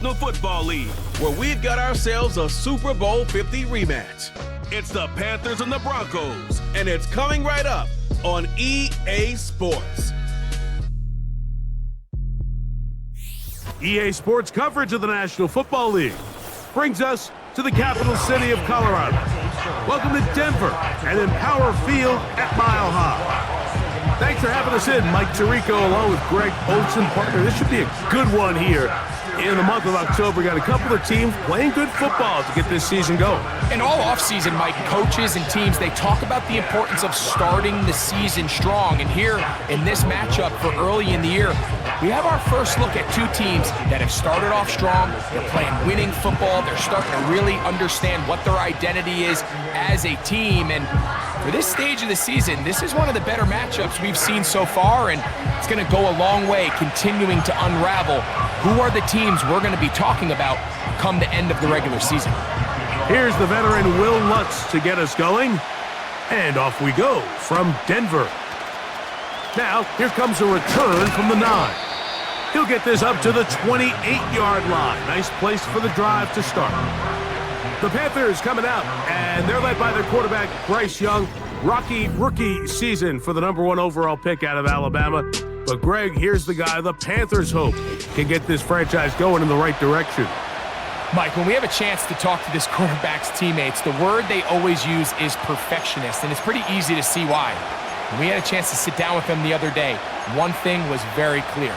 Football League, where we've got ourselves a Super Bowl 50 rematch. It's the Panthers and the Broncos, and it's coming right up on EA Sports. EA Sports coverage of the National Football League brings us to the capital city of Colorado. Welcome to Denver and Empower Field at Mile High. Thanks for having us in, Mike Tirico, along with Greg Olson, partner. This should be a good one here. In the month of October, we got a couple of teams playing good football to get this season going. And all offseason, Mike, coaches and teams, they talk about the importance of starting the season strong. And here in this matchup for early in the year, we have our first look at two teams that have started off strong. They're playing winning football. They're starting to really understand what their identity is as a team. And for this stage of the season, this is one of the better matchups we've seen so far, and it's going to go a long way continuing to unravel who are the teams we're going to be talking about come the end of the regular season. Here's the veteran Will Lutz to get us going, and off we go from Denver. Now, here comes a return from the 9. He'll get this up to the 28-yard line. Nice place for the drive to start. The Panthers coming out, and they're led by their quarterback, Bryce Young. Rocky rookie season for the #1 overall pick out of Alabama. But, Greg, here's the guy the Panthers hope can get this franchise going in the right direction. Mike, when we have a chance to talk to this quarterback's teammates, the word they always use is perfectionist, and it's pretty easy to see why. When we had a chance to sit down with him the other day, one thing was very clear.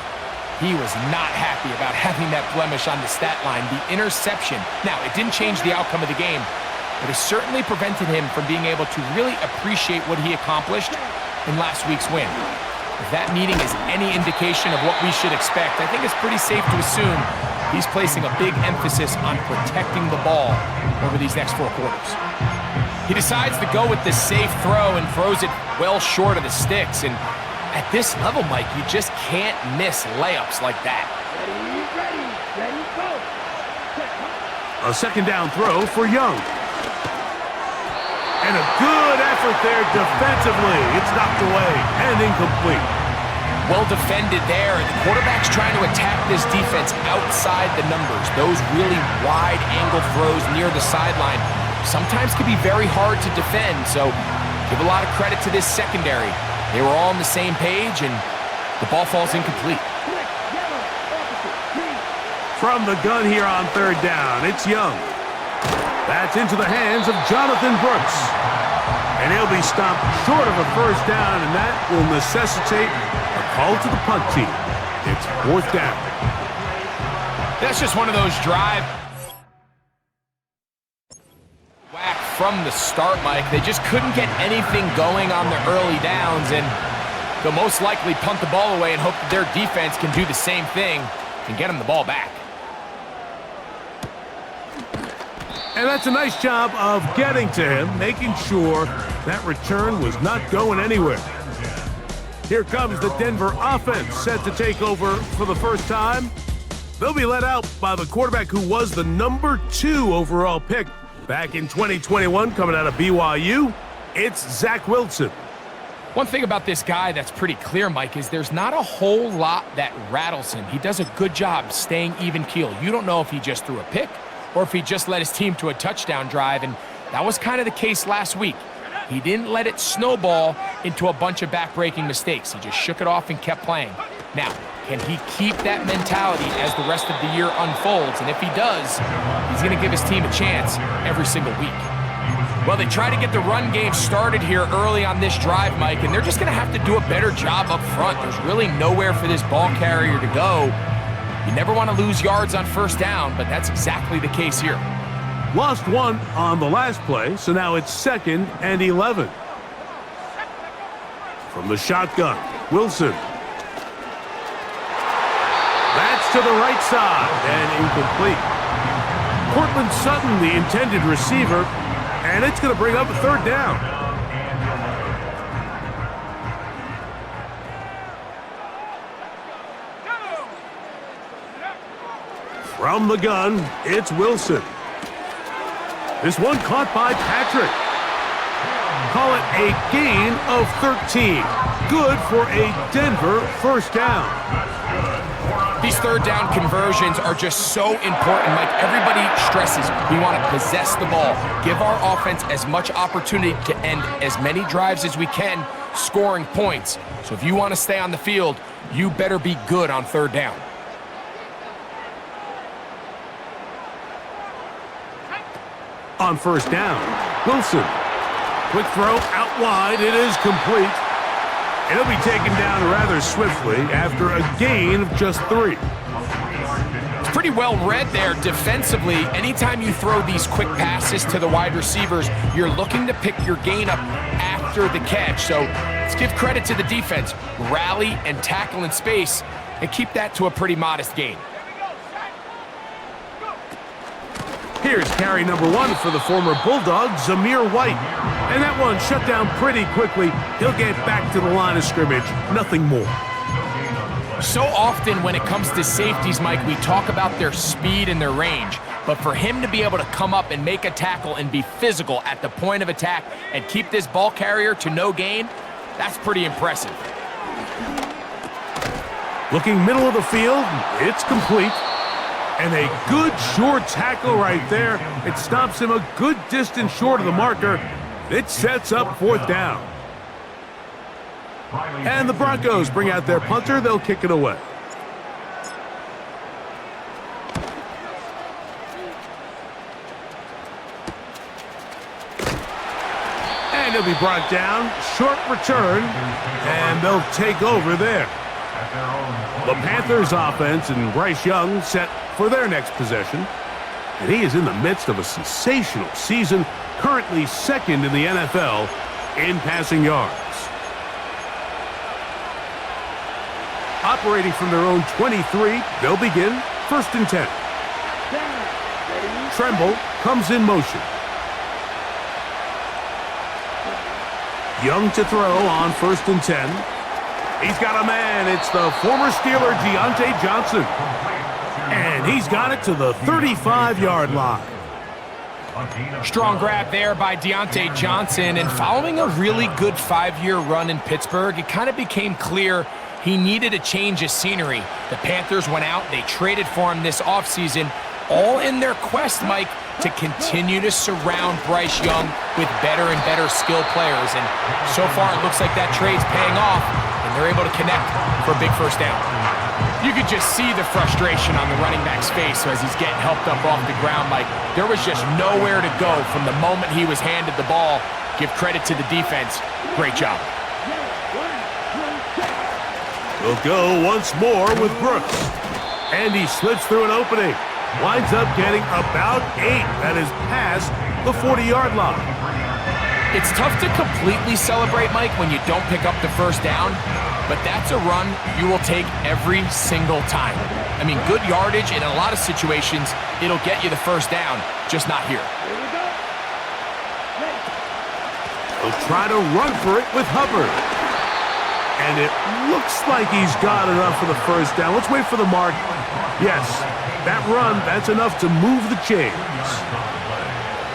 He was not happy about having that blemish on the stat line, the interception. Now, it didn't change the outcome of the game, but it certainly prevented him from being able to really appreciate what he accomplished in last week's win. If that meeting is any indication of what we should expect, I think it's pretty safe to assume he's placing a big emphasis on protecting the ball over these next 4 quarters. He decides to go with this safe throw and throws it well short of the sticks. And at this level, Mike, you just can't miss layups like that. Ready, go. A second down throw for Young. And a good effort there defensively. It's knocked away and incomplete. Well defended there. The quarterback's trying to attack this defense outside the numbers. Those really wide angle throws near the sideline sometimes can be very hard to defend. So give a lot of credit to this secondary. They were all on the same page, and the ball falls incomplete. From the gun here on 3rd down, it's Young. That's into the hands of Jonathan Brooks. And he'll be stopped short of a 1st down, and that will necessitate a call to the punt team. It's 4th down. That's just one of those drive whack from the start, Mike. They just couldn't get anything going on the early downs, and they'll most likely punt the ball away and hope that their defense can do the same thing and get them the ball back. And that's a nice job of getting to him, making sure that return was not going anywhere. Here comes the Denver offense, set to take over for the first time. They'll be led out by the quarterback who was the #2 overall pick back in 2021, coming out of BYU. It's Zach Wilson. One thing about this guy that's pretty clear, Mike, is there's not a whole lot that rattles him. He does a good job staying even keel. You don't know if he just threw a pick or if he just led his team to a touchdown drive, and that was kind of the case last week. He didn't let it snowball into a bunch of back-breaking mistakes. He just shook it off and kept playing. Now, can he keep that mentality as the rest of the year unfolds? And if he does, he's going to give his team a chance every single week. Well, they try to get the run game started here early on this drive, Mike, and they're just going to have to do a better job up front. There's really nowhere for this ball carrier to go. You never want to lose yards on 1st down, but that's exactly the case here. Lost 1 on the last play, so now it's 2nd and 11. From the shotgun, Wilson. That's to the right side and incomplete. Cortland Sutton, the intended receiver, and it's going to bring up a 3rd down. From the gun, it's Wilson. This one caught by Patrick. Call it a gain of 13. Good for a Denver 1st down. These third down conversions are just so important. Like everybody stresses, we want to possess the ball, give our offense as much opportunity to end as many drives as we can, scoring points. So if you want to stay on the field, you better be good on third down. On first down, Wilson. Quick throw out wide. It is complete. It'll be taken down rather swiftly after a gain of just 3. It's pretty well read there defensively. Anytime you throw these quick passes to the wide receivers, you're looking to pick your gain up after the catch. So let's give credit to the defense. Rally and tackle in space and keep that to a pretty modest gain. Here's carry number 1 for the former Bulldog, Zamir White. And that one shut down pretty quickly. He'll get back to the line of scrimmage. Nothing more. So often when it comes to safeties, Mike, we talk about their speed and their range. But for him to be able to come up and make a tackle and be physical at the point of attack and keep this ball carrier to no gain, that's pretty impressive. Looking middle of the field, it's complete. And a good short tackle right there. It stops him a good distance short of the marker. It sets up fourth down. And the Broncos bring out their punter. They'll kick it away. And he'll be brought down. Short return. And they'll take over there. The Panthers offense and Bryce Young set for their next possession. And he is in the midst of a sensational season, currently second in the NFL in passing yards. Operating from their own 23, they'll begin first and 10. Tremble comes in motion. Young to throw on first and 10. He's got a man. It's the former Steeler, Deontay Johnson. And he's got it to the 35-yard line. Strong grab there by Deontay Johnson. And following a really good 5-year run in Pittsburgh, it kind of became clear he needed a change of scenery. The Panthers went out. They traded for him this offseason, all in their quest, Mike, to continue to surround Bryce Young with better and better skilled players. And so far, it looks like that trade's paying off, and they're able to connect for a big first down. You could just see the frustration on the running back's face as he's getting helped up off the ground. Like, there was just nowhere to go from the moment he was handed the ball. Give credit to the defense. Great job. We'll go once more with Brooks. And he slips through an opening. Winds up getting about 8. That is past the 40-yard line. It's tough to completely celebrate, Mike, when you don't pick up the first down, but that's a run you will take every single time. I mean, good yardage, and in a lot of situations, it'll get you the first down, just not here. He'll try to run for it with Hubbard. And it looks like he's got enough for the first down. Let's wait for the mark. Yes, that run, that's enough to move the chains.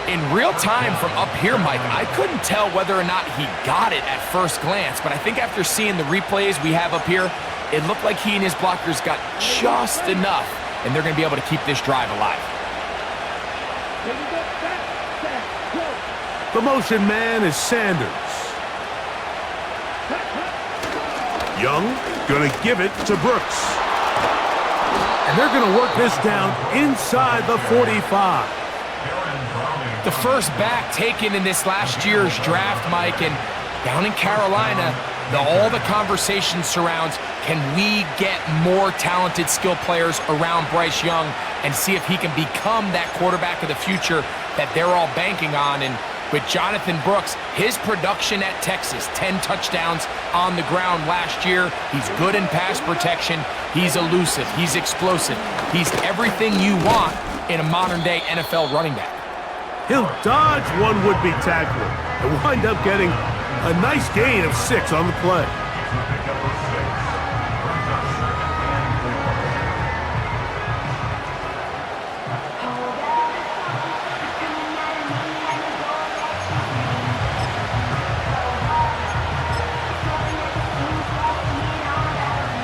In real time from up here, Mike, I couldn't tell whether or not he got it at first glance, but I think after seeing the replays we have up here, it looked like he and his blockers got just enough, and they're going to be able to keep this drive alive. The motion man is Sanders. Young going to give it to Brooks. And they're going to work this down inside the 45. The first back taken in this last year's draft, Mike, and down in Carolina, all the conversation surrounds, can we get more talented skill players around Bryce Young and see if he can become that quarterback of the future that they're all banking on. And with Jonathan Brooks, his production at Texas, 10 touchdowns on the ground last year. He's good in pass protection. He's elusive. He's explosive. He's everything you want in a modern-day NFL running back. He'll dodge one would-be tackler and wind up getting a nice gain of 6 on the play.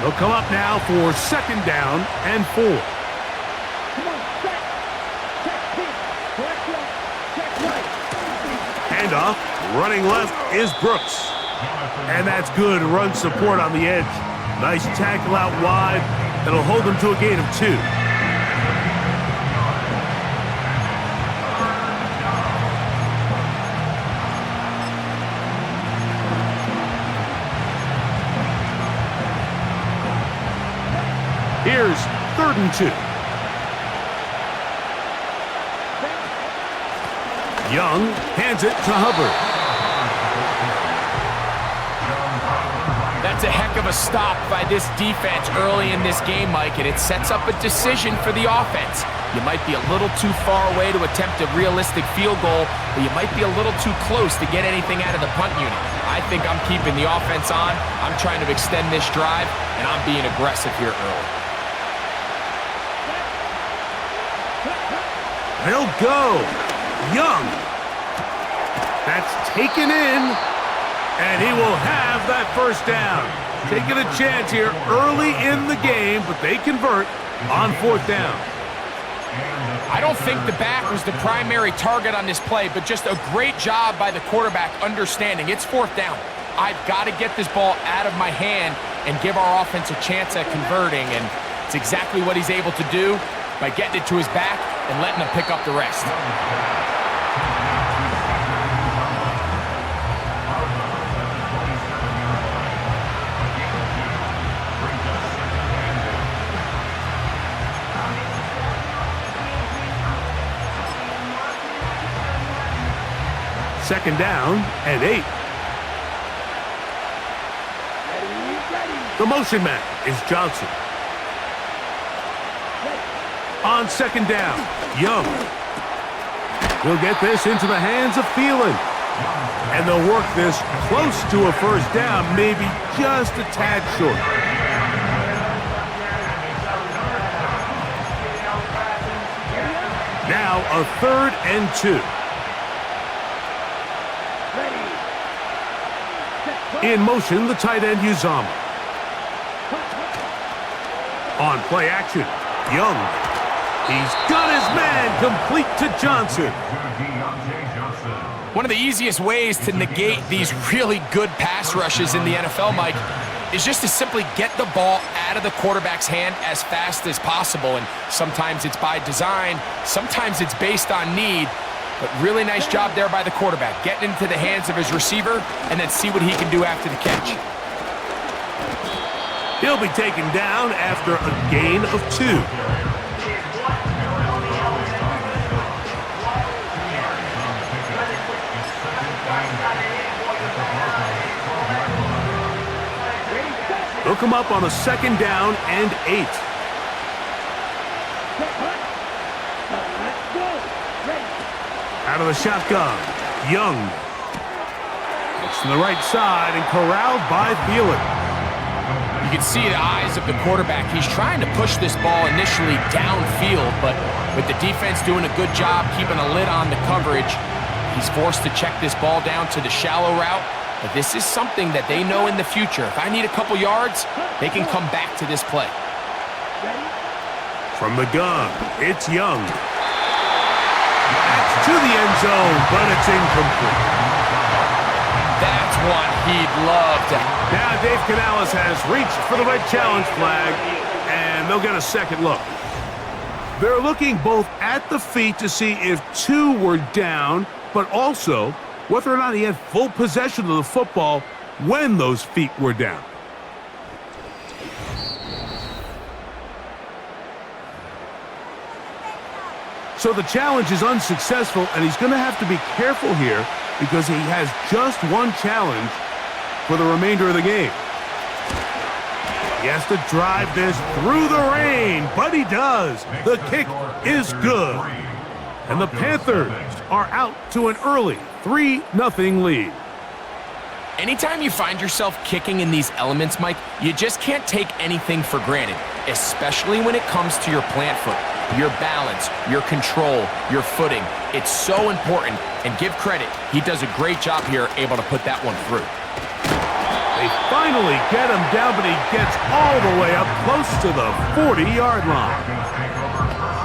They'll come up now for 2nd down and 4. Come on, set. Check pitch. Correct left. Check right. Handoff, running left is Brooks. And that's good run support on the edge. Nice tackle out wide. That'll hold them to a gain of 2. Here's 3rd and 2. Young hands it to Hubbard. That's a heck of a stop by this defense early in this game, Mike, and it sets up a decision for the offense. You might be a little too far away to attempt a realistic field goal, but you might be a little too close to get anything out of the punt unit. I think I'm keeping the offense on. I'm trying to extend this drive, and I'm being aggressive here early. They'll go. Young. That's taken in, and he will have that 1st down. Taking a chance here early in the game, but they convert on 4th down. I don't think the back was the primary target on this play, but just a great job by the quarterback understanding it's 4th down. I've got to get this ball out of my hand and give our offense a chance at converting, and it's exactly what he's able to do by getting it to his back and letting him pick up the rest. Second down and 8. The motion man is Johnson. On 2nd down, Young. We'll get this into the hands of Thielen. And they'll work this close to a 1st down, maybe just a tad short. Now a 3rd and 2. In motion, the tight end Uzama. On play action, Young. He's got his man complete to Johnson. One of the easiest ways to negate these really good pass rushes in the NFL, Mike, is just to simply get the ball out of the quarterback's hand as fast as possible. And sometimes it's by design, sometimes it's based on need. But really nice job there by the quarterback, getting into the hands of his receiver and then see what he can do after the catch. He'll be taken down after a gain of 2. They'll come up on a 2nd down and 8. Out of the shotgun, Young. Looks to the right side and corralled by Thielen. You can see the eyes of the quarterback. He's trying to push this ball initially downfield, but with the defense doing a good job keeping a lid on the coverage, he's forced to check this ball down to the shallow route. But this is something that they know in the future. If I need a couple yards, they can come back to this play. From the gun, it's Young. That's to the end zone, but it's incomplete. That's one he'd love to. Now Dave Canales has reached for the red challenge flag, and they'll get a second look. They're looking both at the feet to see if 2 were down, but also whether or not he had full possession of the football when those feet were down. So the challenge is unsuccessful, and he's going to have to be careful here because he has just one challenge for the remainder of the game. He has to drive this through the rain, but he does. The kick is good. And the Panthers are out to an early 3-0 lead. Anytime you find yourself kicking in these elements, Mike, you just can't take anything for granted, especially when it comes to your plant foot, your balance, your control, your footing. It's so important, and give credit, he does a great job here able to put that one through. They finally get him down, but he gets all the way up close to the 40-yard line.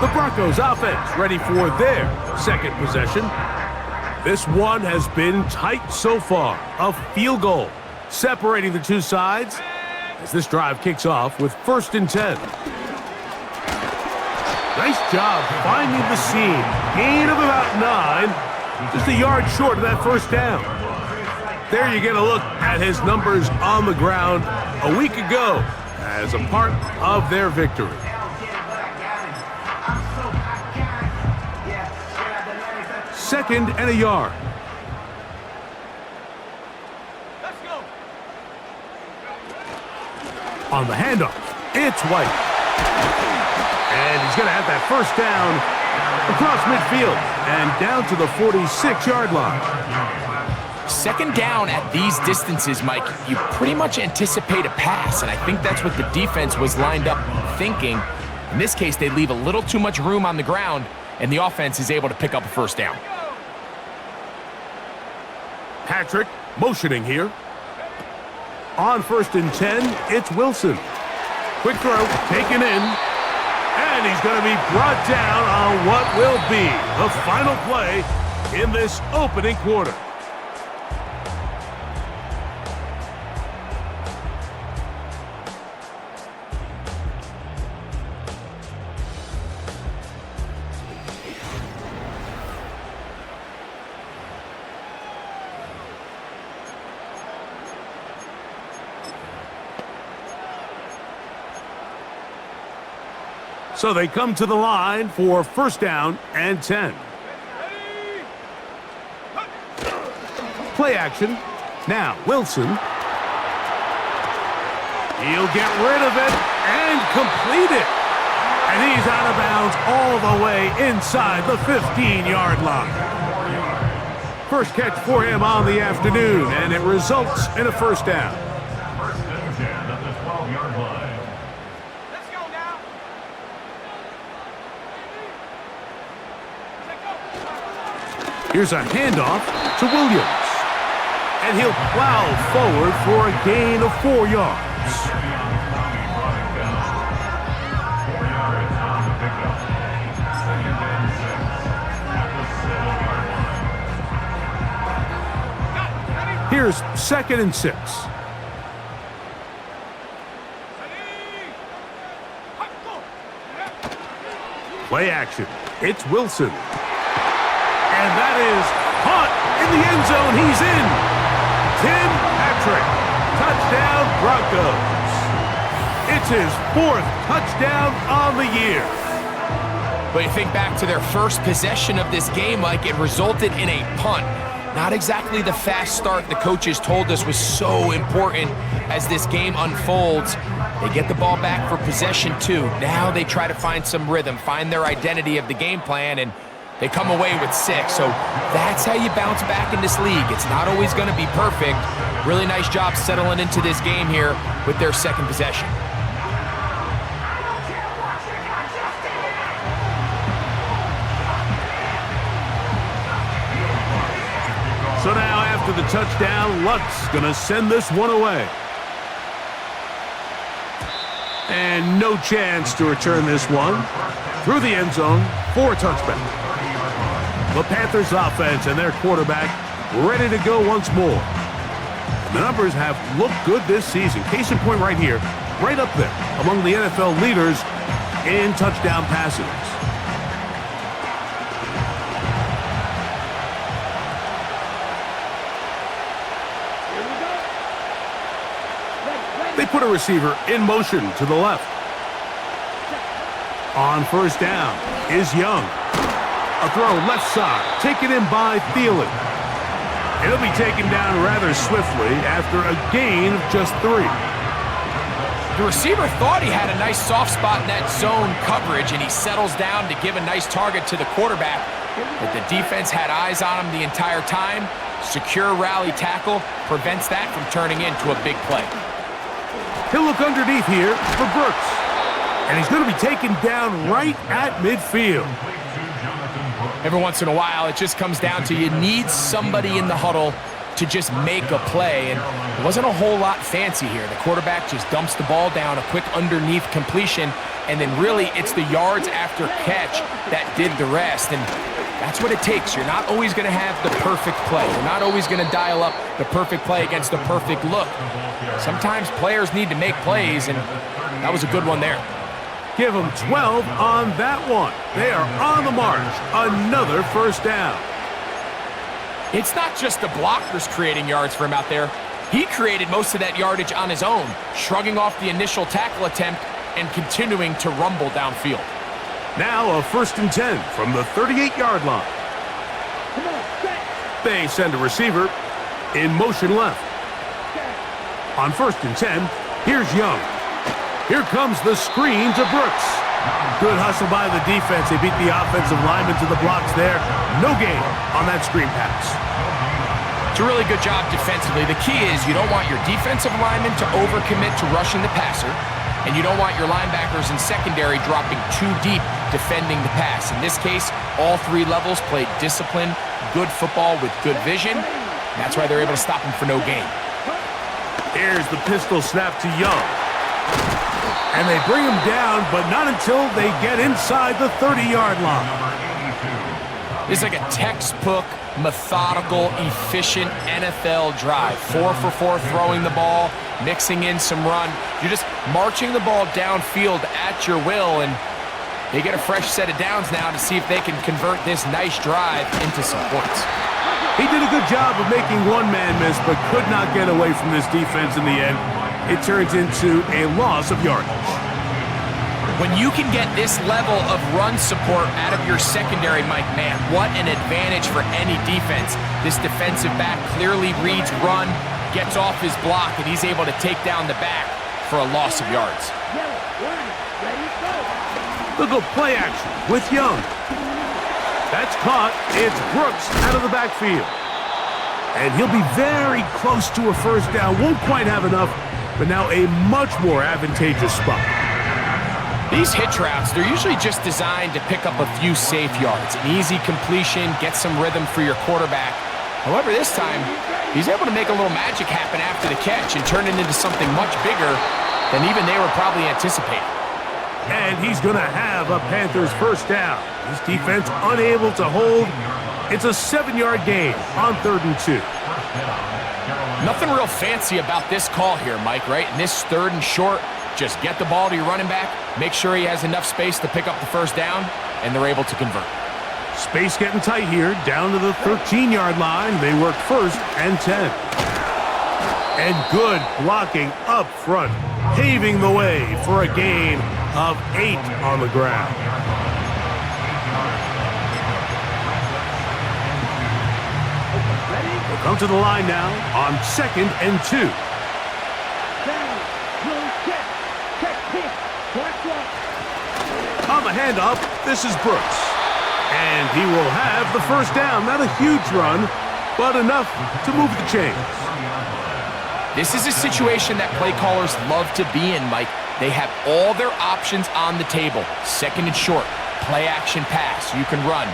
The Broncos offense ready for their second possession. This one has been tight so far. A field goal separating the two sides as this drive kicks off with 1st and 10. Nice job finding the seam. Gain of about 9. Just a yard short of that first down. There you get a look at his numbers on the ground a week ago as a part of their victory. Second and a yard. Let's go. On the handoff, it's White. And he's going to have that first down across midfield and down to the 46-yard line. Second down at these distances, Mike, you pretty much anticipate a pass, and I think that's what the defense was lined up thinking. In this case, they leave a little too much room on the ground, and the offense is able to pick up a first down. Patrick motioning here. On 1st and 10, it's Wilson. Quick throw, taken in, and he's going to be brought down on what will be the final play in this opening quarter. So they come to the line for 1st down and 10. Play action. Now Wilson. He'll get rid of it and complete it. And he's out of bounds all the way inside the 15-yard line. First catch for him on the afternoon, and it results in a first down. Here's a handoff to Williams. And he'll plow forward for a gain of 4 yards. Here's 2nd and 6. Play action. It's Wilson. And that is caught in the end zone. He's in. Tim Patrick. Touchdown, Broncos. It's his 4th touchdown on the year. But you think back to their first possession of this game, Mike, it resulted in a punt. Not exactly the fast start the coaches told us was so important as this game unfolds. They get the ball back for possession 2. Now they try to find some rhythm, find their identity of the game plan, and they come away with 6. So that's how you bounce back in this league. It's not always going to be perfect. Really nice job settling into this game here with their second possession. So now after the touchdown, Lutz going to send this one away. And no chance to return this one through the end zone for a touchback. The Panthers offense and their quarterback ready to go once more. The numbers have looked good this season. Case in point right here, right up there among the NFL leaders in touchdown passes. They put a receiver in motion to the left. On 1st down is Young. A throw left side, taken in by Thielen. It'll be taken down rather swiftly after a gain of just 3. The receiver thought he had a nice soft spot in that zone coverage, and he settles down to give a nice target to the quarterback. But the defense had eyes on him the entire time. Secure rally tackle prevents that from turning into a big play. He'll look underneath here for Brooks. And he's going to be taken down right at midfield. Every once in a while, it just comes down to you need somebody in the huddle to just make a play, and it wasn't a whole lot fancy here. The quarterback just dumps the ball down, a quick underneath completion, and then really it's the yards after catch that did the rest, and that's what it takes. You're not always going to have the perfect play. You're not always going to dial up the perfect play against the perfect look. Sometimes players need to make plays, and that was a good one there. Give them 12 on that one. They are on the march. Another first down. It's not just the blockers creating yards for him out there. He created most of that yardage on his own, shrugging off the initial tackle attempt and continuing to rumble downfield. Now a 1st and 10 from the 38-yard line. They send a receiver in motion left. On 1st and 10, here's Young. Here comes the screen to Brooks. Good hustle by the defense. They beat the offensive lineman to the blocks there. No gain on that screen pass. It's a really good job defensively. The key is you don't want your defensive lineman to overcommit to rushing the passer, and you don't want your linebackers in secondary dropping too deep defending the pass. In this case, all three levels played disciplined, good football with good vision. That's why they're able to stop him for no gain. Here's the pistol snap to Young. And they bring him down, but not until they get inside the 30-yard line. This is like a textbook, methodical, efficient NFL drive. 4 for 4 throwing the ball, mixing in some run. You're just marching the ball downfield at your will, and they get a fresh set of downs now to see if they can convert this nice drive into some points. He did a good job of making one man miss, but could not get away from this defense in the end. It turns into a loss of yardage. When you can get this level of run support out of your secondary, Mike, man, what an advantage for any defense. This defensive back clearly reads run, gets off his block, and he's able to take down the back for a loss of yards. They'll go play action with Young. That's caught. It's Brooks out of the backfield. And he'll be very close to a first down. Won't quite have enough, but now a much more advantageous spot. These hitch routes, they're usually just designed to pick up a few safe yards. An easy completion, get some rhythm for your quarterback. However, this time, he's able to make a little magic happen after the catch and turn it into something much bigger than even they were probably anticipating. And he's going to have a Panthers first down. His defense unable to hold. It's a 7-yard gain on 3rd and 2. Nothing real fancy about this call here, Mike, right? In this 3rd and short, just get the ball to your running back, make sure he has enough space to pick up the first down, and they're able to convert. Space getting tight here, down to the 13-yard line. They work 1st and 10. And good blocking up front, paving the way for a gain of 8 on the ground. We'll come to the line now on 2nd and 2. On the handoff, this is Brooks. And he will have the first down. Not a huge run, but enough to move the chains. This is a situation that play callers love to be in, Mike. They have all their options on the table. 2nd and short, play action pass, you can run.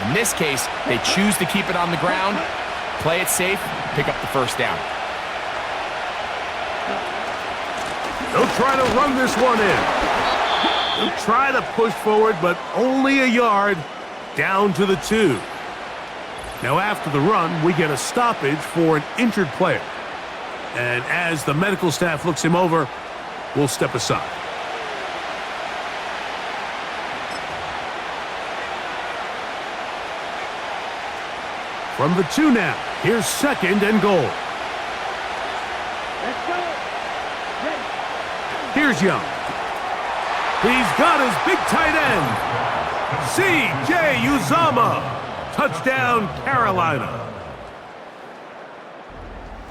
In this case, they choose to keep it on the ground, play it safe, pick up the first down. They'll try to run this one in. They'll try to push forward, but only a yard down to the 2. Now after the run, we get a stoppage for an injured player. And as the medical staff looks him over, we'll step aside. From the 2 now, here's 2nd and goal. Let's go. Ready. Here's Young. He's got his big tight end. C.J. Uzomah. Touchdown, Carolina.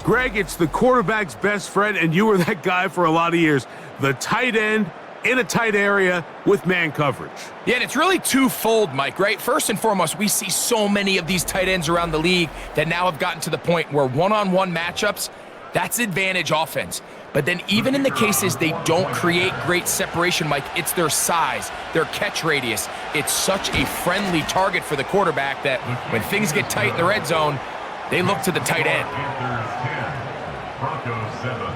Greg, it's the quarterback's best friend, and you were that guy for a lot of years. The tight end in a tight area with man coverage. Yeah, and it's really twofold, Mike, right? First and foremost, we see so many of these tight ends around the league that now have gotten to the point where one-on-one matchups, that's advantage offense. But then even in the cases they don't create great separation, Mike, it's their size, their catch radius. It's such a friendly target for the quarterback that when things get tight in the red zone, They look to the tight end. Broncos 7.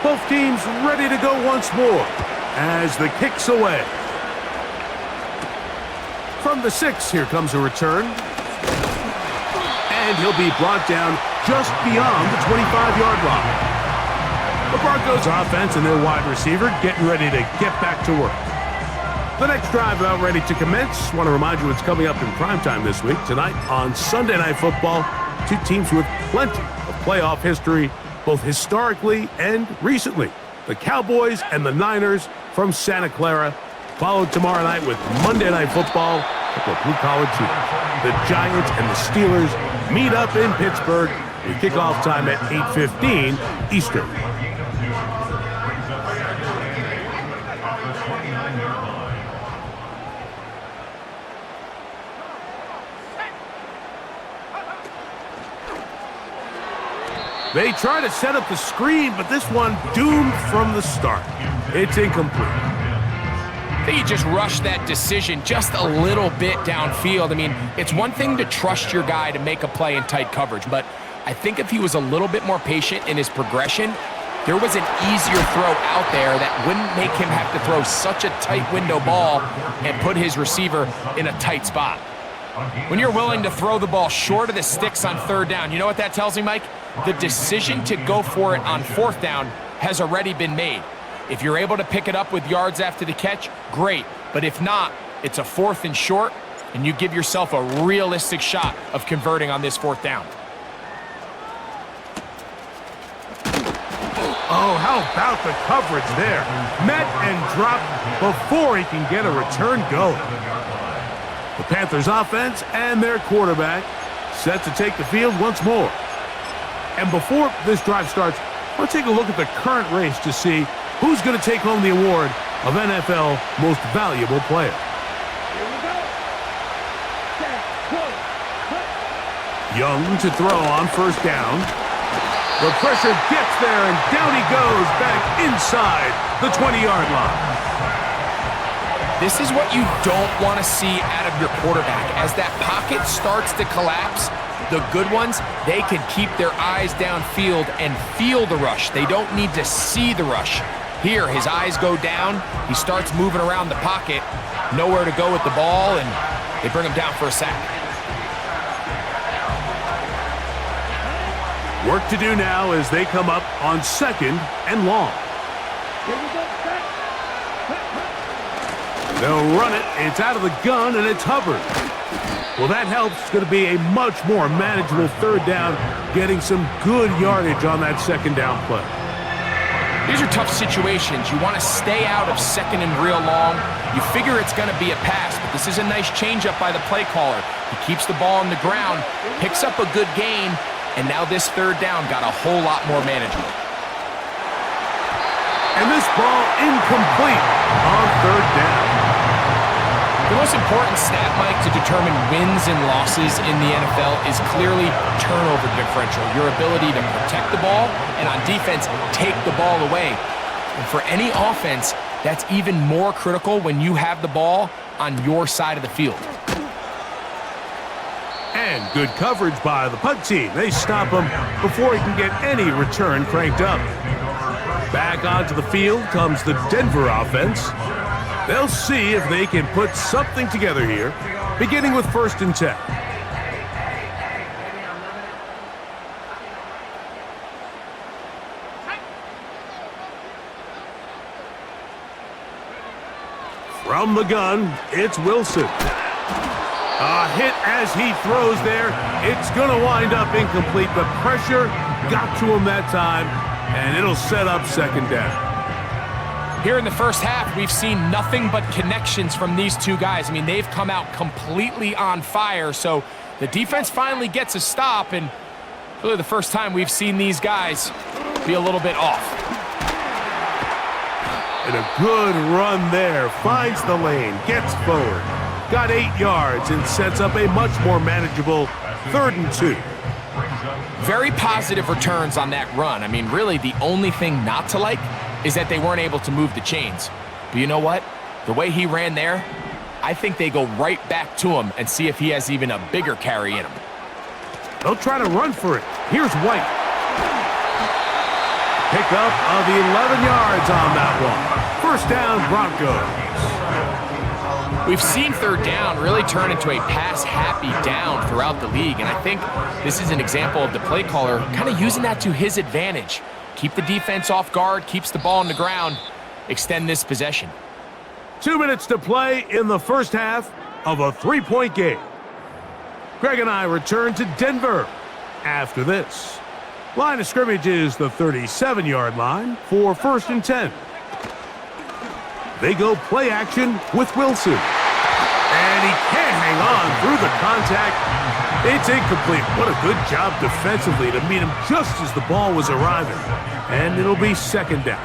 Both teams ready to go once more as the kick's away. From the 6, here comes a return. And he'll be brought down just beyond the 25-yard line. The Broncos offense and their wide receiver getting ready to get back to work. The next drive about ready to commence. Want to remind you it's coming up in primetime this week. Tonight on Sunday Night Football, two teams with plenty of playoff history, both historically and recently. The Cowboys and the Niners from Santa Clara, followed tomorrow night with Monday Night Football, a couple of blue-collar teams. The Giants and the Steelers meet up in Pittsburgh with kickoff time at 8:15 Eastern. They try to set up the screen, but this one doomed from the start. It's incomplete. I think he just rushed that decision just a little bit downfield. I mean, it's one thing to trust your guy to make a play in tight coverage, but I think if he was a little bit more patient in his progression, there was an easier throw out there that wouldn't make him have to throw such a tight window ball and put his receiver in a tight spot. When you're willing to throw the ball short of the sticks on 3rd down, you know what that tells me, Mike? The decision to go for it on 4th down has already been made. If you're able to pick it up with yards after the catch, great. But if not, it's a 4th and short, and you give yourself a realistic shot of converting on this 4th down. Oh, how about the coverage there? Met and dropped before he can get a return going. The Panthers offense and their quarterback set to take the field once more. And before this drive starts, let's take a look at the current race to see who's going to take home the award of NFL Most Valuable Player. Here we go. Set, go, cut. Young to throw on 1st down. The pressure gets there, and down he goes back inside the 20-yard line. This is what you don't want to see out of your quarterback. As that pocket starts to collapse, the good ones, they can keep their eyes downfield and feel the rush. They don't need to see the rush. Here, his eyes go down. He starts moving around the pocket. Nowhere to go with the ball, and they bring him down for a sack. Work to do now as they come up on 2nd and long. Here we go. Set. They'll run it. It's out of the gun, and it's Hubbard. Well, that helps. It's going to be a much more manageable 3rd down, getting some good yardage on that 2nd down play. These are tough situations. You want to stay out of 2nd and real long. You figure it's going to be a pass, but this is a nice changeup by the play caller. He keeps the ball on the ground, picks up a good gain, and now this 3rd down got a whole lot more manageable. And this ball incomplete on 3rd down. The most important stat, Mike, to determine wins and losses in the NFL is clearly turnover differential, your ability to protect the ball and on defense, take the ball away. And for any offense, that's even more critical when you have the ball on your side of the field. And good coverage by the punt team. They stop him before he can get any return cranked up. Back onto the field comes the Denver offense. They'll see if they can put something together here, beginning with 1st and 10. From the gun, it's Wilson. A hit as he throws there. It's going to wind up incomplete. The pressure got to him that time, and it'll set up 2nd down. Here in the first half, we've seen nothing but connections from these two guys. I mean, they've come out completely on fire, so the defense finally gets a stop, and really the first time we've seen these guys be a little bit off. And a good run there. Finds the lane, gets forward. Got 8 yards and sets up a much more manageable 3rd and 2. Very positive returns on that run. I mean, really, the only thing not to like is that they weren't able to move the chains. But you know what? The way he ran there, I think they go right back to him and see if he has even a bigger carry in him. They'll try to run for it. Here's White. Pickup of 11 yards on that one. First down, Broncos. We've seen third down really turn into a pass-happy down throughout the league, and I think this is an example of the play caller kind of using that to his advantage. Keep the defense off guard, keeps the ball on the ground, extend this possession. 2 minutes to play in the first half of a 3-point game. Greg and I return to Denver after this. Line of scrimmage is the 37-yard line for 1st and 10. They go play action with Wilson. And he can't hang on through the contact. It's incomplete. What a good job defensively to meet him just as the ball was arriving. And it'll be 2nd down.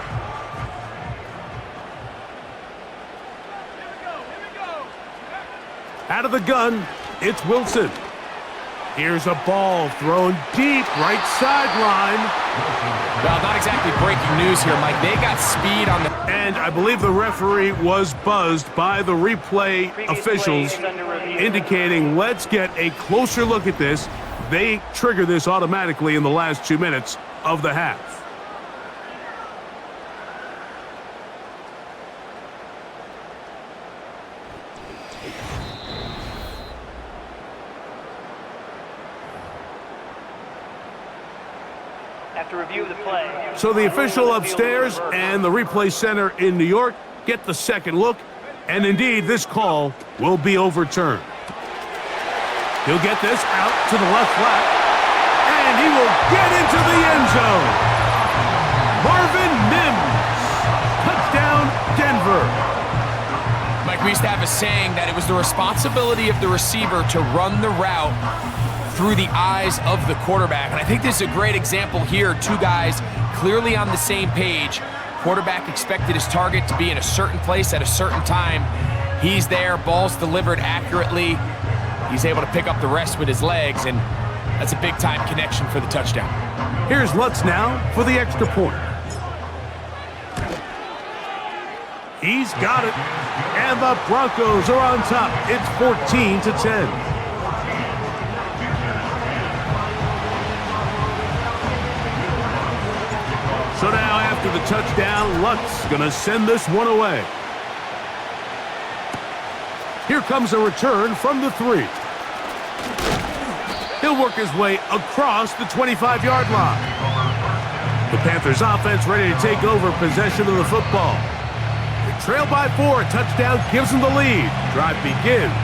Out of the gun, it's Wilson. Here's a ball thrown deep, right sideline. Well, not exactly breaking news here, Mike. They got speed on the... And I believe the referee was buzzed by the replay officials, indicating let's get a closer look at this. They trigger this automatically in the last 2 minutes of the half. After review of the play. So the official upstairs and the replay center in New York get the second look, and indeed this call will be overturned. He'll get this out to the left flat, and he will get into the end zone. Marvin Mims, touchdown Denver. Mike, we used to have a saying that it was the responsibility of the receiver to run the route through the eyes of the quarterback. And I think this is a great example here. Two guys clearly on the same page. Quarterback expected his target to be in a certain place at a certain time. He's there, ball's delivered accurately. He's able to pick up the rest with his legs, and that's a big-time connection for the touchdown. Here's Lutz now for the extra point. He's got it, and the Broncos are on top. It's 14-10. So now after the touchdown, Lutz gonna send this one away. Here comes a return from the 3. He'll work his way across the 25-yard line. The Panthers offense ready to take over possession of the football. They trail by 4. A touchdown gives them the lead. Drive begins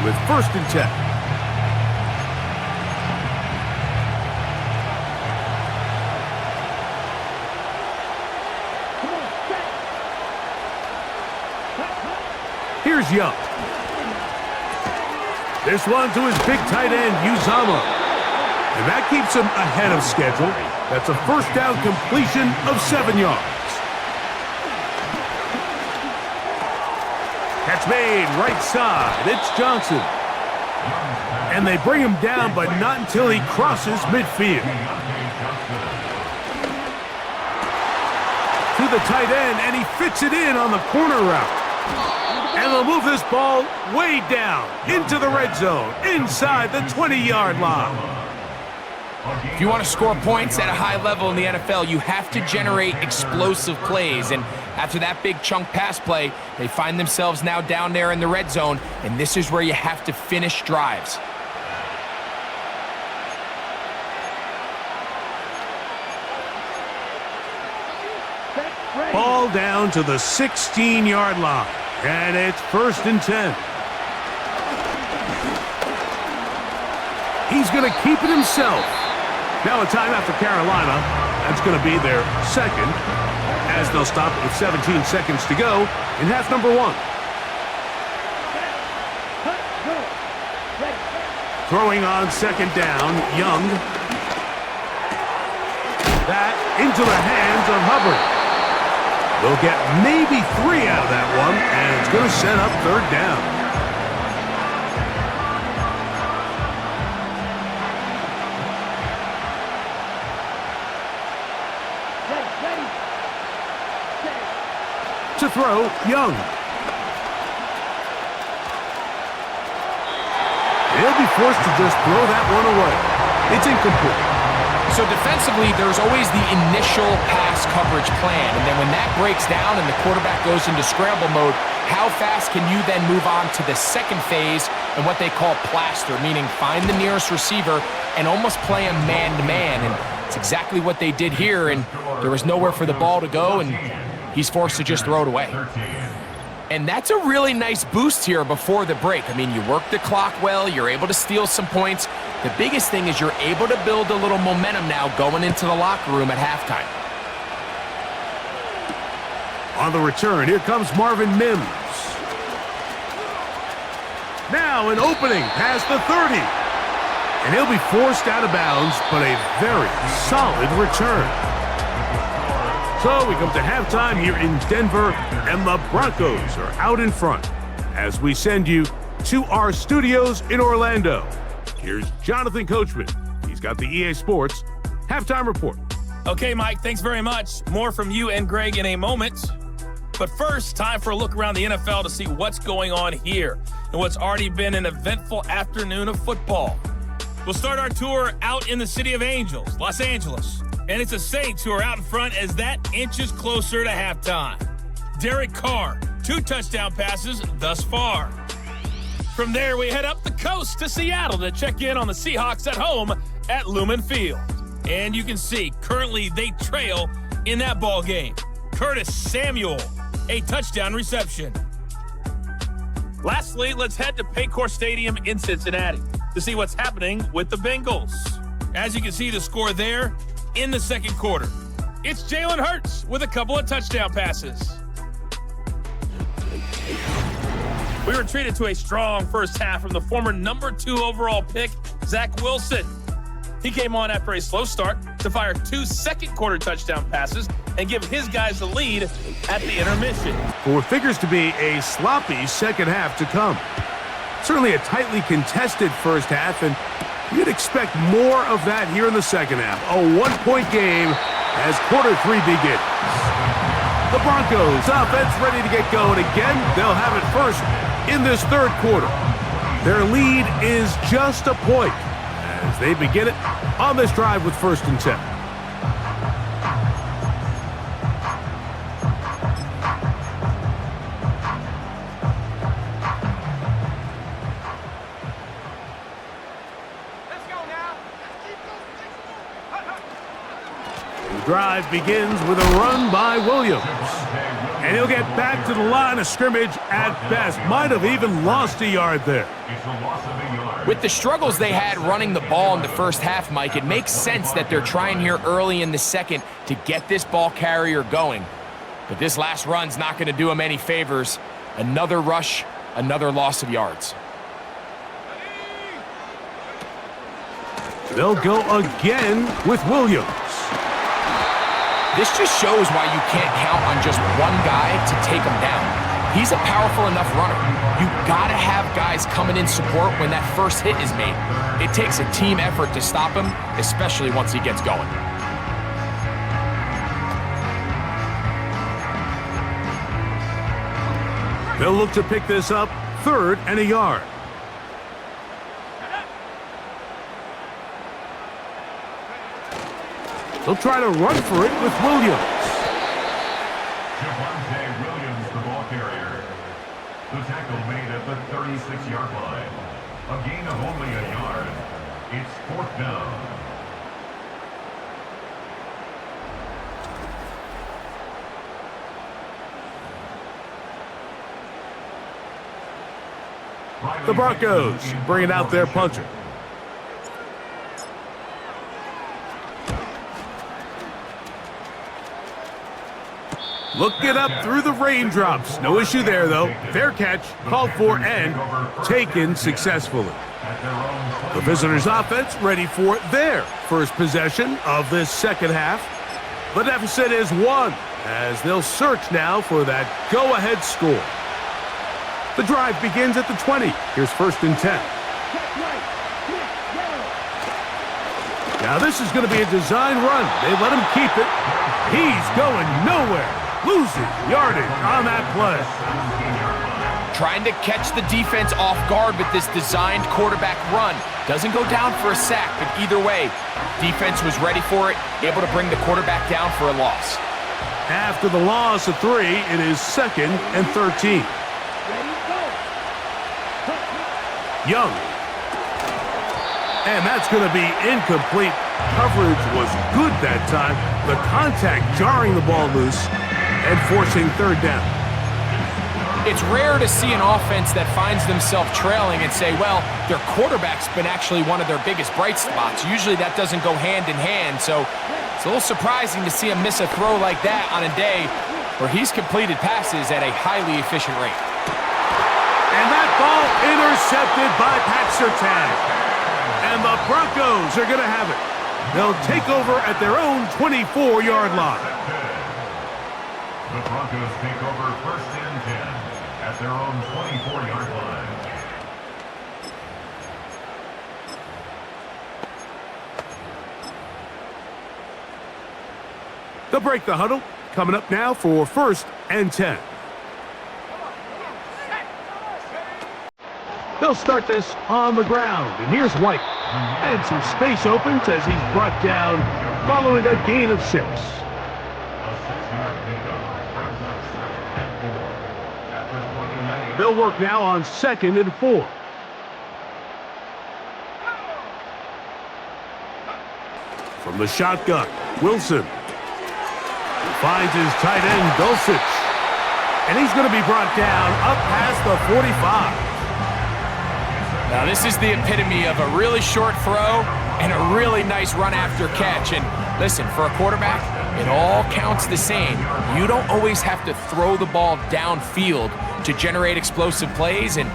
with 1st and 10. Here's Young. This one to his big tight end, Uzama. And that keeps him ahead of schedule. That's a 1st down completion of 7 yards. Catch made, right side. It's Johnson. And they bring him down, but not until he crosses midfield. To the tight end, and he fits it in on the corner route. And they'll move this ball way down into the red zone, inside the 20-yard line. If you want to score points at a high level in the NFL, you have to generate explosive plays. And after that big chunk pass play, they find themselves now down there in the red zone, and this is where you have to finish drives. Ball down to the 16-yard line. And it's 1st and 10. He's going to keep it himself. Now a timeout for Carolina. That's going to be their second, as they'll stop it with 17 seconds to go in half number 1. Throwing on 2nd down, Young. That into the hands of Hubbard. They'll get maybe 3 out of that one, and it's going to set up 3rd down. To throw, Young. He'll be forced to just throw that one away. It's incomplete. So defensively, there's always the initial pass coverage plan, and then when that breaks down and the quarterback goes into scramble mode, how fast can you then move on to the second phase and what they call plaster, meaning find the nearest receiver and almost play him man-to-man, and it's exactly what they did here, and there was nowhere for the ball to go, and he's forced to just throw it away. And that's a really nice boost here before the break. I mean, you work the clock well, you're able to steal some points. The biggest thing is you're able to build a little momentum now going into the locker room at halftime. On the return, here comes Marvin Mims. Now an opening past the 30. And he'll be forced out of bounds, but a very solid return. So we come to halftime here in Denver, and the Broncos are out in front as we send you to our studios in Orlando. Here's Jonathan Coachman. He's got the EA Sports halftime report. Okay, Mike, thanks very much. More from you and Greg in a moment. But first, time for a look around the NFL to see what's going on here and what's already been an eventful afternoon of football. We'll start our tour out in the City of Angels, Los Angeles. And it's the Saints who are out in front as that inches closer to halftime. Derek Carr, 2 touchdown passes thus far. From there, we head up the coast to Seattle to check in on the Seahawks at home at Lumen Field. And you can see, currently they trail in that ball game. Curtis Samuel, a touchdown reception. Lastly, let's head to Paycor Stadium in Cincinnati to see what's happening with the Bengals. As you can see, the score there in the second quarter. It's Jalen Hurts with a couple of touchdown passes. We were treated to a strong first half from the former number 2 overall pick, Zach Wilson. He came on after a slow start to fire 2 second-quarter touchdown passes and give his guys the lead at the intermission. For what figures to be a sloppy second half to come. Certainly a tightly contested first half, and you'd expect more of that here in the second half. A 1-point game as quarter 3 begins. The Broncos offense ready to get going again. They'll have it first in this third quarter. Their lead is just a point as they begin it on this drive with 1st and 10. The drive begins with a run by Williams. And he'll get back to the line of scrimmage at best. Might have even lost a yard there. With the struggles they had running the ball in the first half, Mike, it makes sense that they're trying here early in the second to get this ball carrier going. But this last run's not going to do him any favors. Another rush, another loss of yards. They'll go again with Williams. This just shows why you can't count on just one guy to take him down. He's a powerful enough runner. You gotta have guys coming in support when that first hit is made. It takes a team effort to stop him, especially once he gets going. They'll look to pick this up 3rd and a yard. They'll try to run for it with Williams. Williams, the ball carrier. The tackle made at the 36-yard line. A gain of only a yard. It's 4th down. The Broncos bringing out their punter. Look it up through the raindrops. No issue there, though. Fair catch, called for, and taken successfully. The visitors' offense ready for their first possession of this second half. The deficit is 1, as they'll search now for that go-ahead score. The drive begins at the 20. Here's 1st and 10. Now this is going to be a design run. They let him keep it. He's going nowhere. losing yardage on that play. Trying to catch the defense off guard with this designed quarterback run. Doesn't go down for a sack, but either way, defense was ready for it, able to bring the quarterback down for a loss. After the loss of 3, it is 2nd and 13. Young. And that's going to be incomplete. Coverage was good that time. The contact jarring the ball loose and forcing 3rd down. It's rare to see an offense that finds themselves trailing and say, well, their quarterback's been actually one of their biggest bright spots. Usually that doesn't go hand in hand, so it's a little surprising to see him miss a throw like that on a day where he's completed passes at a highly efficient rate. And that ball intercepted by Pat Surtain. And the Broncos are going to have it. They'll take over at their own 24-yard line. The Broncos take over 1st and 10 at their own 24-yard line. They'll break the huddle. Coming up now for 1st and 10. They'll start this on the ground, and here's White. And some space opens as he's brought down following a gain of 6. They'll work now on 2nd and 4. From the shotgun, Wilson finds his tight end, Dulcich. And he's going to be brought down up past the 45. Now this is the epitome of a really short throw and a really nice run after catch. And listen, for a quarterback, it all counts the same. You don't always have to throw the ball downfield to generate explosive plays, and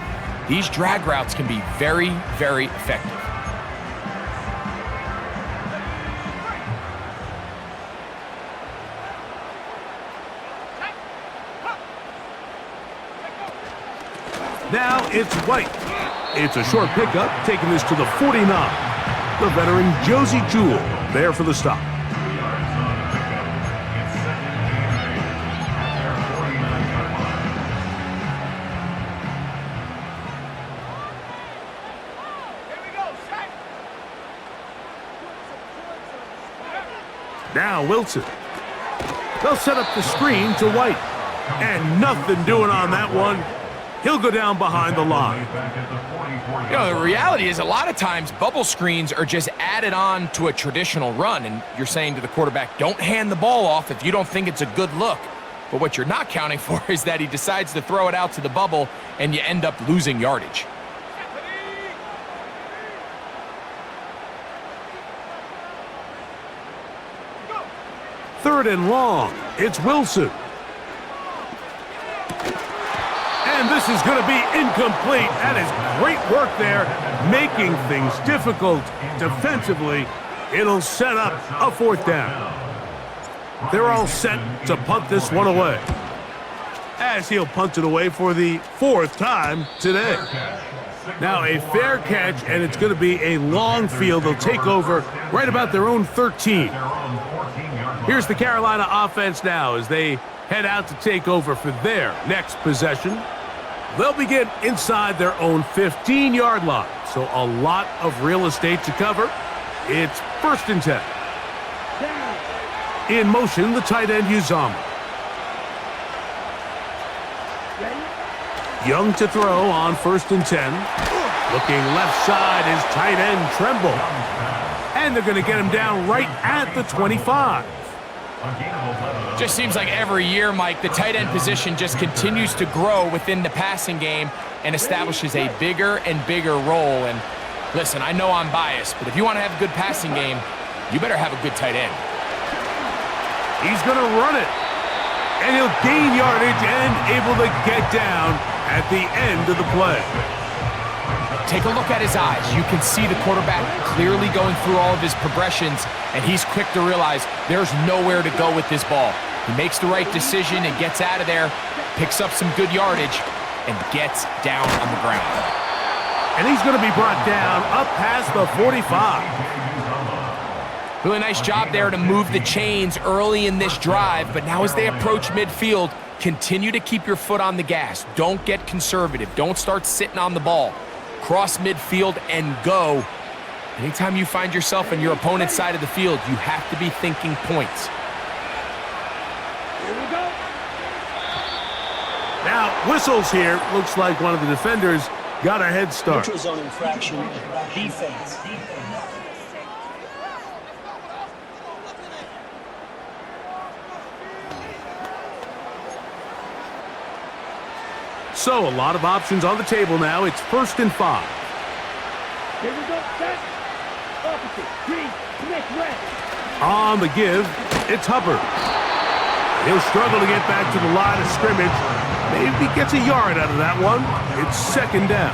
these drag routes can be very, very effective. Now it's White. It's a short pickup, taking this to the 49. The veteran Josie Jewell there for the stop. Now Wilson. They'll set up the screen to White. And nothing doing on that one. He'll go down behind the line. You know, the reality is a lot of times bubble screens are just added on to a traditional run, and you're saying to the quarterback, don't hand the ball off if you don't think it's a good look. But what you're not counting for is that he decides to throw it out to the bubble, and you end up losing yardage. Third and long. It's Wilson. And this is going to be incomplete. That is great work there, making things difficult defensively. It'll set up a 4th down. They're all set to punt this one away, as he'll punt it away for the 4th time today. Now a fair catch, and it's going to be a long field. They'll take over right about their own 13. Here's the Carolina offense now as they head out to take over for their next possession. They'll begin inside their own 15-yard line, so a lot of real estate to cover. It's 1st and 10. In motion, the tight end Uzomah. Young to throw on 1st and 10. Looking left side is tight end Tremble. And they're going to get him down right at the 25. Just seems like every year, Mike, the tight end position just continues to grow within the passing game and establishes a bigger and bigger role. And listen, I know I'm biased, but if you want to have a good passing game, you better have a good tight end. He's going to run it. And he'll gain yardage and able to get down at the end of the play. Take a look at his eyes. You can see the quarterback clearly going through all of his progressions, and he's quick to realize there's nowhere to go with this ball. He makes the right decision and gets out of there, picks up some good yardage, and gets down on the ground. And he's going to be brought down up past the 45. Really nice job there to move the chains early in this drive, but now as they approach midfield, continue to keep your foot on the gas. Don't get conservative. Don't start sitting on the ball. Cross midfield and go. Anytime you find yourself on your opponent's side of the field, you have to be thinking points. Here we go. Now, whistles here. Looks like one of the defenders got a head start. Neutral zone infraction, defense. So, a lot of options on the table now. It's 1st and 5. Here we go. Set. Opposite. Green. Connect red. On the give, it's Hubbard. He'll struggle to get back to the line of scrimmage. Maybe gets a yard out of that one. It's 2nd down.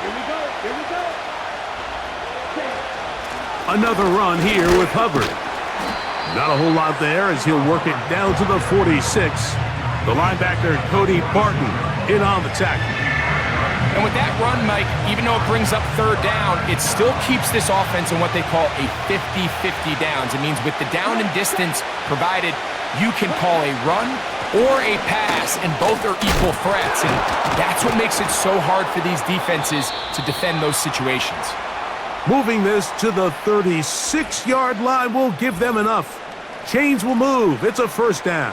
Here we go. Here we go. Another run here with Hubbard. Not a whole lot there as he'll work it down to the 46. The linebacker, Cody Barton, in on the tackle. And with that run, Mike, even though it brings up 3rd down, it still keeps this offense in what they call a 50-50 downs. It means with the down and distance provided, you can call a run or a pass, and both are equal threats. And that's what makes it so hard for these defenses to defend those situations. Moving this to the 36-yard line will give them enough. Chains will move. It's a 1st down.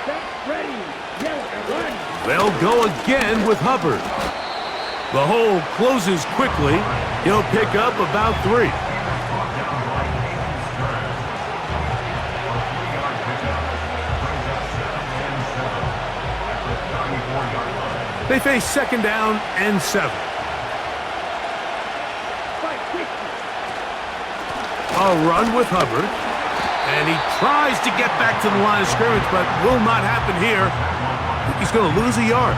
Set. Ready. Yellow. Run. They'll go again with Hubbard. The hole closes quickly. He'll pick up about 3. They face 2nd down and 7. A run with Hubbard. And he tries to get back to the line of scrimmage, but will not happen here. I think he's going to lose a yard.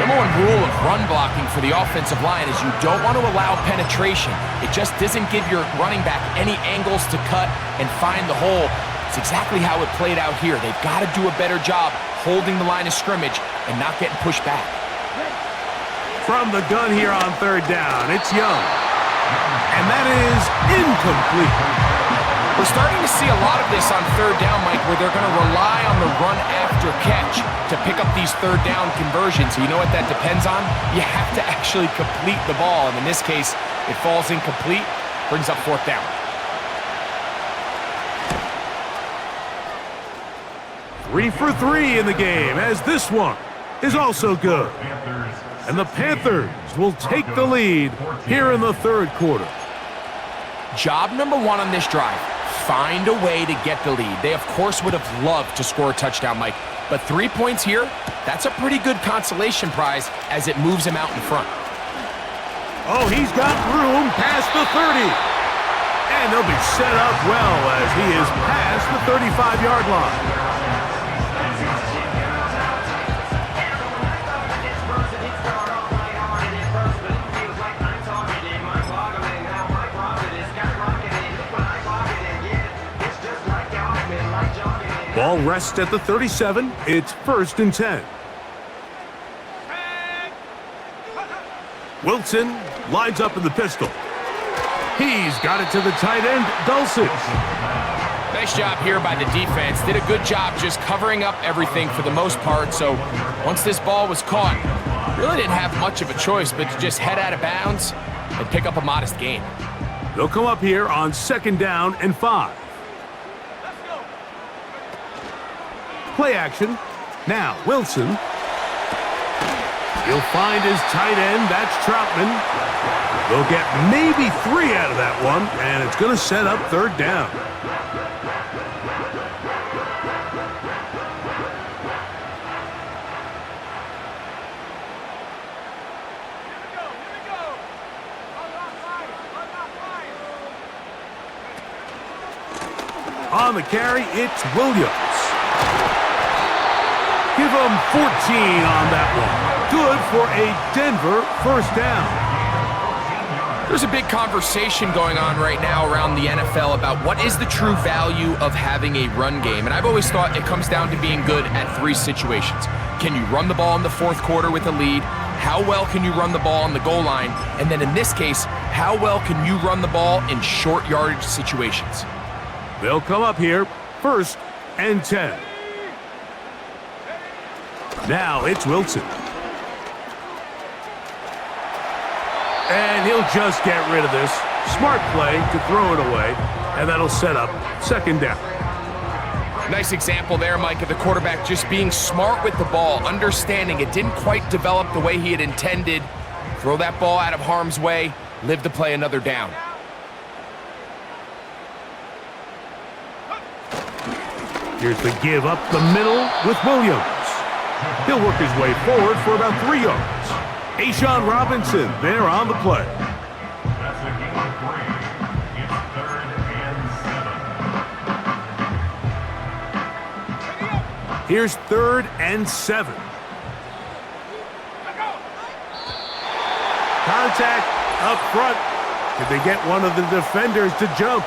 Number one rule of run blocking for the offensive line is you don't want to allow penetration. It just doesn't give your running back any angles to cut and find the hole. It's exactly how it played out here. They've got to do a better job holding the line of scrimmage and not getting pushed back. From the gun here on 3rd down, it's Young. And that is incomplete. We're starting to see a lot of this on 3rd down, Mike, where they're going to rely on the run after catch to pick up these 3rd down conversions. So you know what that depends on? You have to actually complete the ball. And in this case, it falls incomplete, brings up 4th down. 3 for 3 in the game, as this one is also good. And the Panthers will take the lead here in the 3rd quarter. Job number 1 on this drive, find a way to get the lead. They, of course, would have loved to score a touchdown, Mike. But 3 points here, that's a pretty good consolation prize as it moves him out in front. Oh, he's got room past the 30. And they'll be set up well as he is past the 35-yard line. Ball rests at the 37. It's 1st and 10. Wilson lines up in the pistol. He's got it to the tight end, Dulcich. Nice job here by the defense. Did a good job just covering up everything for the most part. So once this ball was caught, really didn't have much of a choice but to just head out of bounds and pick up a modest gain. They'll come up here on 2nd down and 5. Play action. Now, Wilson. He'll find his tight end. That's Troutman. They'll get maybe 3 out of that one, and it's going to set up 3rd down. On the carry, it's Williams. Give them 14 on that one. Good for a Denver first down. There's a big conversation going on right now around the NFL about what is the true value of having a run game. And I've always thought it comes down to being good at three situations. Can you run the ball in the fourth quarter with a lead? How well can you run the ball on the goal line? And then in this case, how well can you run the ball in short yardage situations? They'll come up here, 1st and 10. Now it's Wilson. And he'll just get rid of this. Smart play to throw it away, and that'll set up 2nd down. Nice example there, Mike, of the quarterback just being smart with the ball, understanding it didn't quite develop the way he had intended. Throw that ball out of harm's way, live to play another down. Here's the give up the middle with Williams. He'll work his way forward for about 3 yards. A'Shawn Robinson there on the play. That's a gain of 3. It's 3rd and 7. Here's 3rd and 7. Contact up front. Did they get one of the defenders to jump?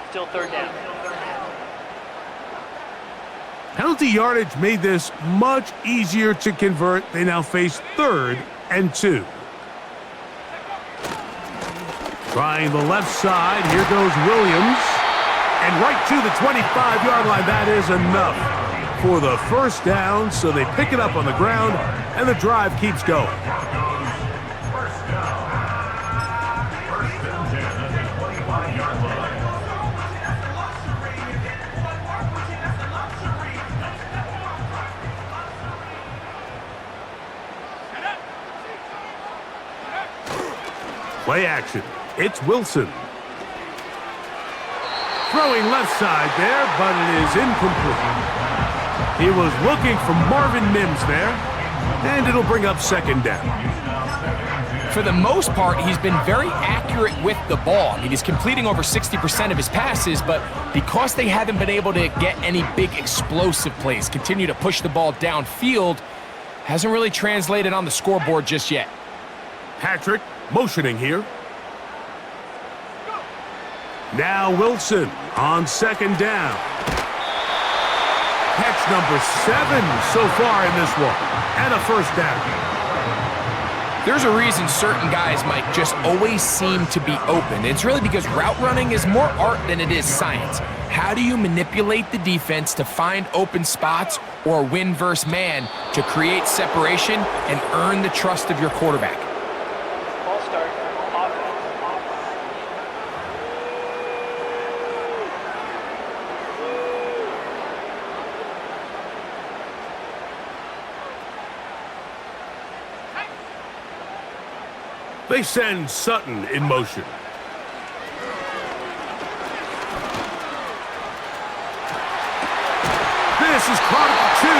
Still 3rd down. Penalty yardage made this much easier to convert. They now face 3rd and 2. Trying the left side. Here goes Williams. And right to the 25-yard line. That is enough for the first down. So they pick it up on the ground, and the drive keeps going. First down. 1st and 10 at the 25-yard line. Play action. It's Wilson. Throwing left side there, but it is incomplete. He was looking for Marvin Mims there, and it'll bring up 2nd down. For the most part, he's been very accurate with the ball. I mean, he's completing over 60% of his passes, but because they haven't been able to get any big explosive plays, continue to push the ball downfield, hasn't really translated on the scoreboard just yet. Patrick motioning here. Now Wilson on 2nd down. Catch number 7 so far in this one, and a first down. There's a reason certain guys, Mike, just always seem to be open. It's really because route running is more art than it is science. How do you manipulate the defense to find open spots or win versus man to create separation and earn the trust of your quarterback? Ball start. Offense. They send Sutton in motion. This is caught at the 2.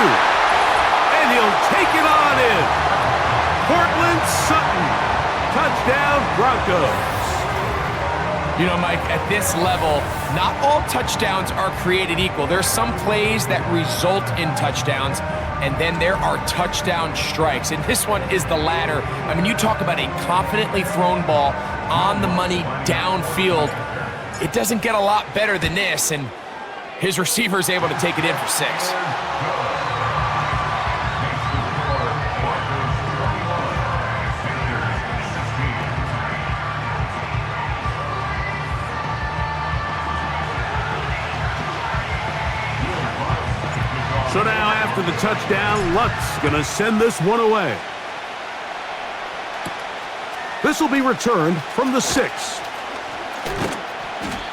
And he'll take it on in. Cortland Sutton. Touchdown, Broncos. You know, Mike, at this level, not all touchdowns are created equal. There's some plays that result in touchdowns, and then there are touchdown strikes. And this one is the latter. I mean, you talk about a confidently thrown ball on the money downfield. It doesn't get a lot better than this, and his receiver is able to take it in for 6. So now after the touchdown, Lutz gonna send this one away. This will be returned from the 6.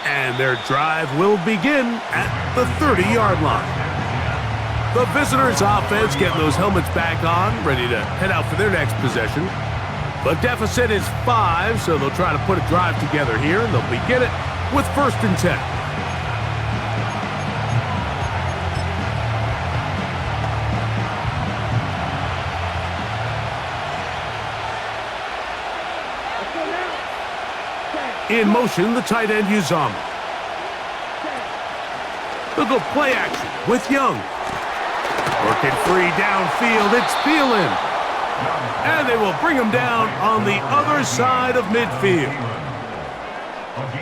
And their drive will begin at the 30-yard line. The visitors' offense getting those helmets back on, ready to head out for their next possession. The deficit is 5, so they'll try to put a drive together here, and they'll begin it with 1st and 10. In motion, the tight end Uzama. They'll go play action with Young. Working free downfield, it's Thielen. And they will bring him down on the other side of midfield.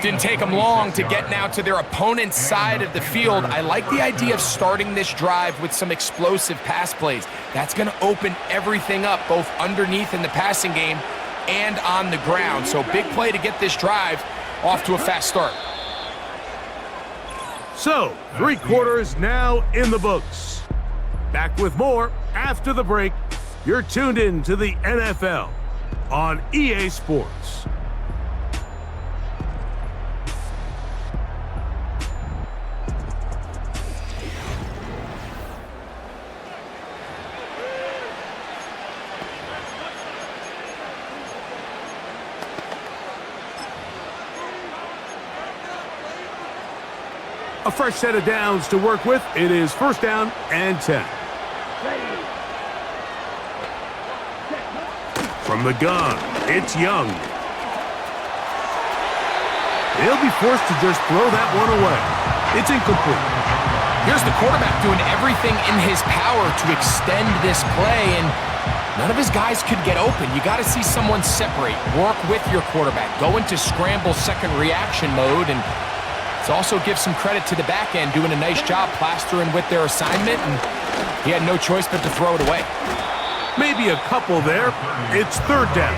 Didn't take them long to get now to their opponent's side of the field. I like the idea of starting this drive with some explosive pass plays. That's going to open everything up, both underneath in the passing game and on the ground. So big play to get this drive off to a fast start. So, 3 quarters now in the books. Back with more after the break. You're tuned in to the NFL on EA Sports. A fresh set of downs to work with. It is 1st down and 10. From the gun, it's Young. He'll be forced to just throw that one away. It's incomplete. Here's the quarterback doing everything in his power to extend this play, and none of his guys could get open. You got to see someone separate, work with your quarterback, go into scramble second reaction mode, and it also gives some credit to the back end doing a nice job plastering with their assignment, and he had no choice but to throw it away. Maybe a couple there. It's 3rd down.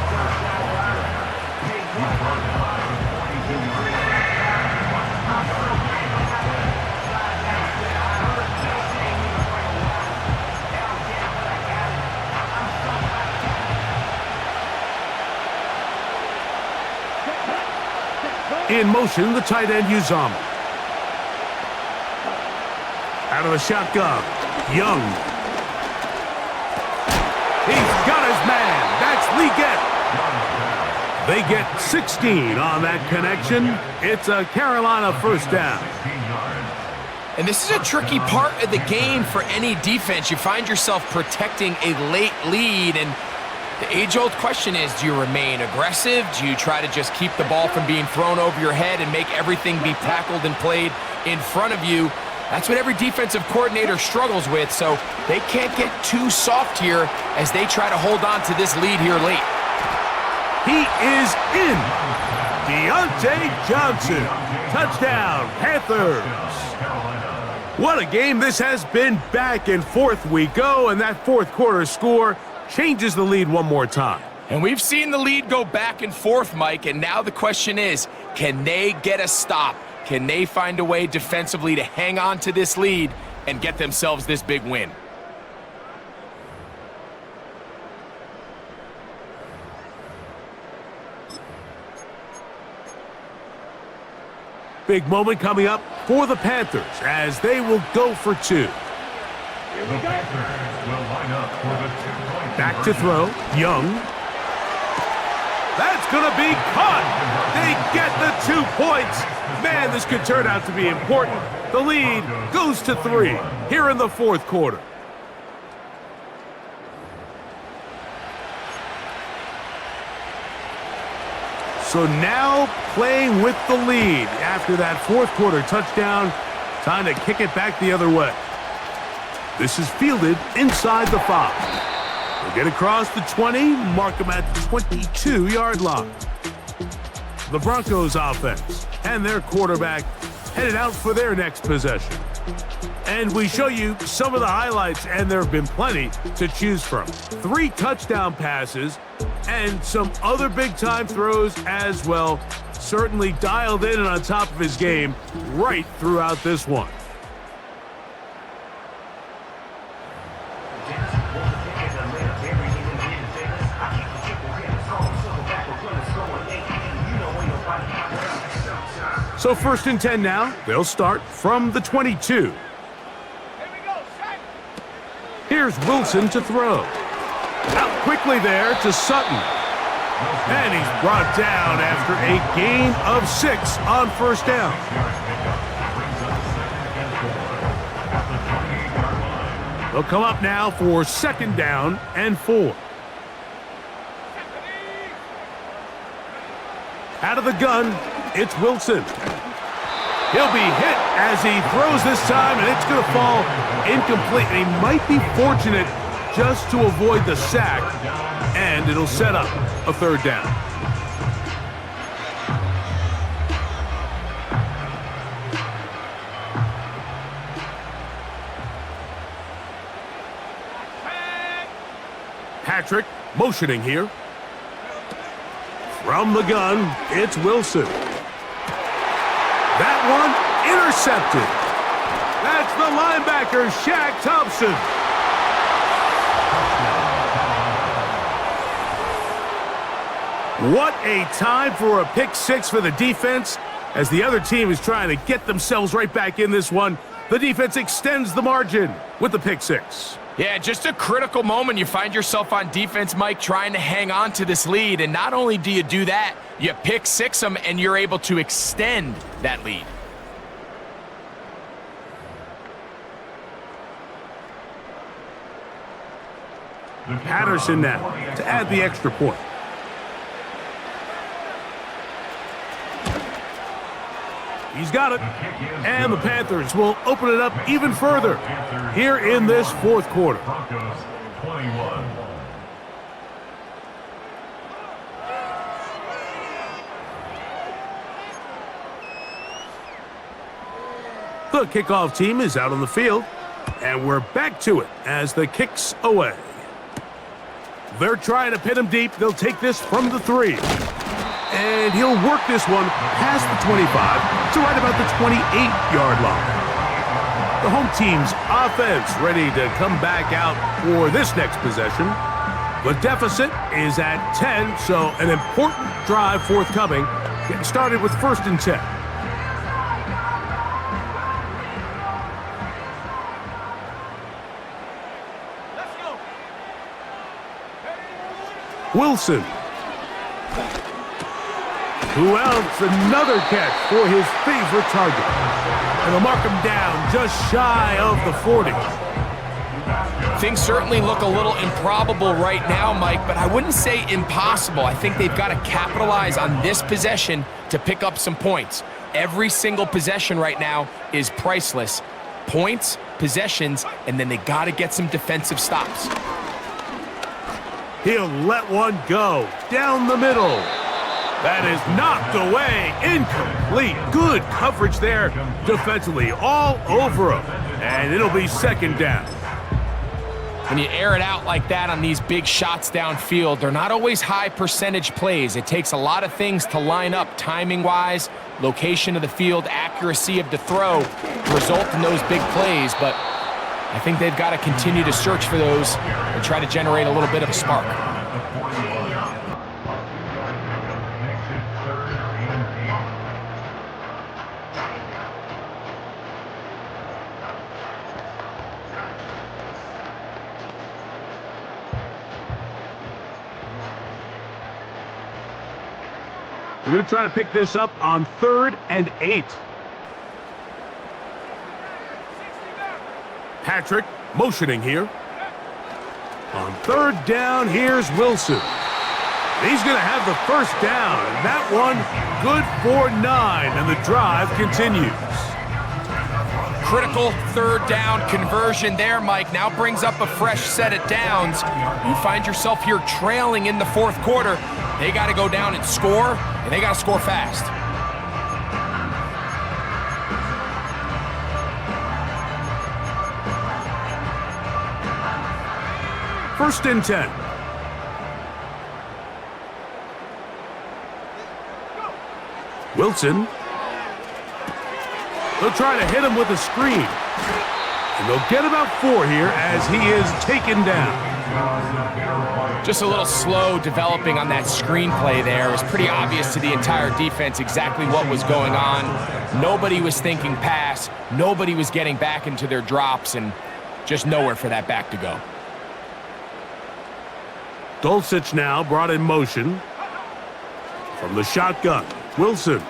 In motion, the tight end Uzama. Out of the shotgun, Young. He's got his man. That's Leggett. They get 16 on that connection. It's a Carolina 1st down. And this is a tricky part of the game for any defense. You find yourself protecting a late lead, and the age-old question is, do you remain aggressive? Do you try to just keep the ball from being thrown over your head and make everything be tackled and played in front of you? That's what every defensive coordinator struggles with, so they can't get too soft here as they try to hold on to this lead here late. He is in. Deontay Johnson. Touchdown, Panthers. What a game this has been. Back and forth we go, and that 4th quarter score changes the lead one more time. And we've seen the lead go back and forth, Mike, and now the question is, can they get a stop? Can they find a way defensively to hang on to this lead and get themselves this big win? Big moment coming up for the Panthers as they will go for 2. The Panthers will line up for the 2-point Back to throw, Young. That's going to be caught. They get the 2 points. Man, this could turn out to be important. The lead goes to 3 here in the 4th quarter. So now playing with the lead after that 4th quarter touchdown. Time to kick it back the other way. This is fielded inside the 5. They'll get across the 20, mark them at the 22-yard line. The Broncos offense and their quarterback headed out for their next possession. And we show you some of the highlights, and there have been plenty to choose from. 3 touchdown passes and some other big-time throws as well. Certainly dialed in and on top of his game right throughout this one. So 1st and 10 now. They'll start from the 22. Here's Wilson to throw. Out quickly there to Sutton. And he's brought down after a gain of 6 on 1st down. They'll come up now for 2nd down and 4. Out of the gun, it's Wilson. He'll be hit as he throws this time, and it's going to fall incomplete. And he might be fortunate just to avoid the sack, and it'll set up a third down. Patrick motioning here. From the gun, it's Wilson. That one intercepted. That's the linebacker, Shaq Thompson. What a time for a pick six for the defense. As the other team is trying to get themselves right back in this one, the defense extends the margin with the pick six. Yeah, just a critical moment. You find yourself on defense, Mike, trying to hang on to this lead. And not only do you do that, you pick six them, and you're able to extend that lead. Patterson now to add the extra point. He's got it. And the Panthers will open it up even further here in this fourth quarter. Broncos 21. The kickoff team is out on the field, and we're back to it as the kick's away. They're trying to pin him deep. They'll take this from the 3. And he'll work this one past the 25 to right about the 28-yard line. The home team's offense ready to come back out for this next possession. The deficit is at 10, so an important drive forthcoming. Getting started with 1st and 10. Wilson. Who else? Another catch for his favorite target. And they'll mark him down just shy of the 40. Things certainly look a little improbable right now, Mike, but I wouldn't say impossible. I think they've got to capitalize on this possession to pick up some points. Every single possession right now is priceless. Points, possessions, and then they got to get some defensive stops. He'll let one go down the middle. That is knocked away, incomplete. Good coverage there defensively, all over him. And it'll be 2nd down. When you air it out like that on these big shots downfield, they're not always high percentage plays. It takes a lot of things to line up timing-wise, location of the field, accuracy of the throw, to result in those big plays. But I think they've got to continue to search for those and try to generate a little bit of a spark. We're going to try to pick this up on 3rd and 8. Patrick motioning here. On 3rd down, here's Wilson. He's going to have the 1st down, and that one good for 9, and the drive continues. Critical 3rd down conversion there, Mike. Now brings up a fresh set of downs. You find yourself here trailing in the 4th quarter. They got to go down and score, and they got to score fast. First and 10. Wilson. They'll try to hit him with a screen. And they'll get about 4 here as he is taken down. Just a little slow developing on that screenplay there. It was pretty obvious to the entire defense exactly what was going on. Nobody was thinking pass. Nobody was getting back into their drops, and just nowhere for that back to go. Dulcich now brought in motion. From the shotgun, Wilson.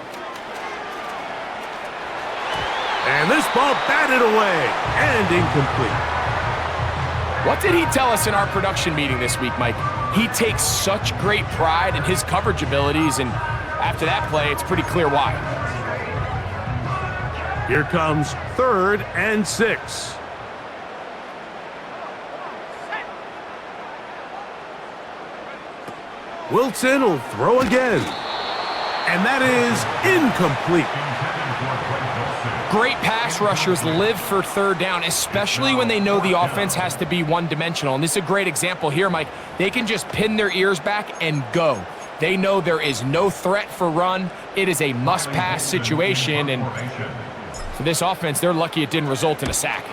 And this ball batted away and incomplete. What did he tell us in our production meeting this week, Mike? He takes such great pride in his coverage abilities, and After that play, it's pretty clear why. Here comes 3rd and 6. Wilson will throw again. And that is incomplete. Great pass rushers live for 3rd down, especially when they know the offense has to be one-dimensional. And this is a great example here, Mike. They can just pin their ears back and go. They know there is no threat for run. It is a must-pass situation, and for this offense, they're lucky it didn't result in a sack.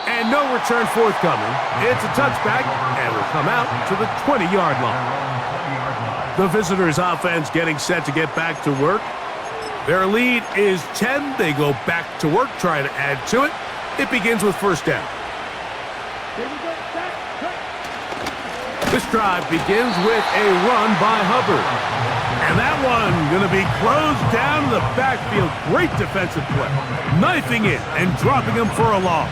And no return forthcoming. It's a touchback, and will come out to the 20-yard line. The visitors' offense getting set to get back to work. Their lead is 10. They go back to work, trying to add to it. It begins with 1st down. This drive begins with a run by Hubbard. And that one going to be closed down in the backfield. Great defensive play. Knifing it and dropping him for a loss.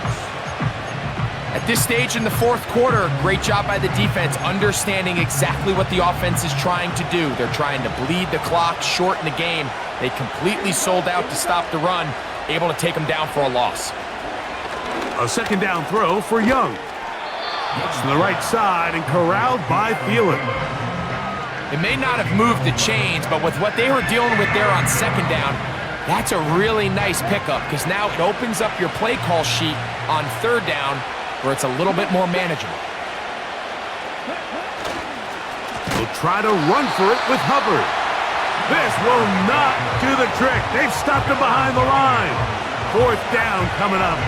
At this stage in the 4th quarter, great job by the defense understanding exactly what the offense is trying to do. They're trying to bleed the clock, shorten the game. They completely sold out to stop the run, able to take them down for a loss. A 2nd down throw for Young. It's to the right side and corralled by Thielen. It may not have moved the chains, but with what they were dealing with there on 2nd down, that's a really nice pickup because now it opens up your play call sheet on 3rd down where it's a little bit more manageable. They'll try to run for it with Hubbard. This will not do the trick. They've stopped him behind the line. 4th down coming up.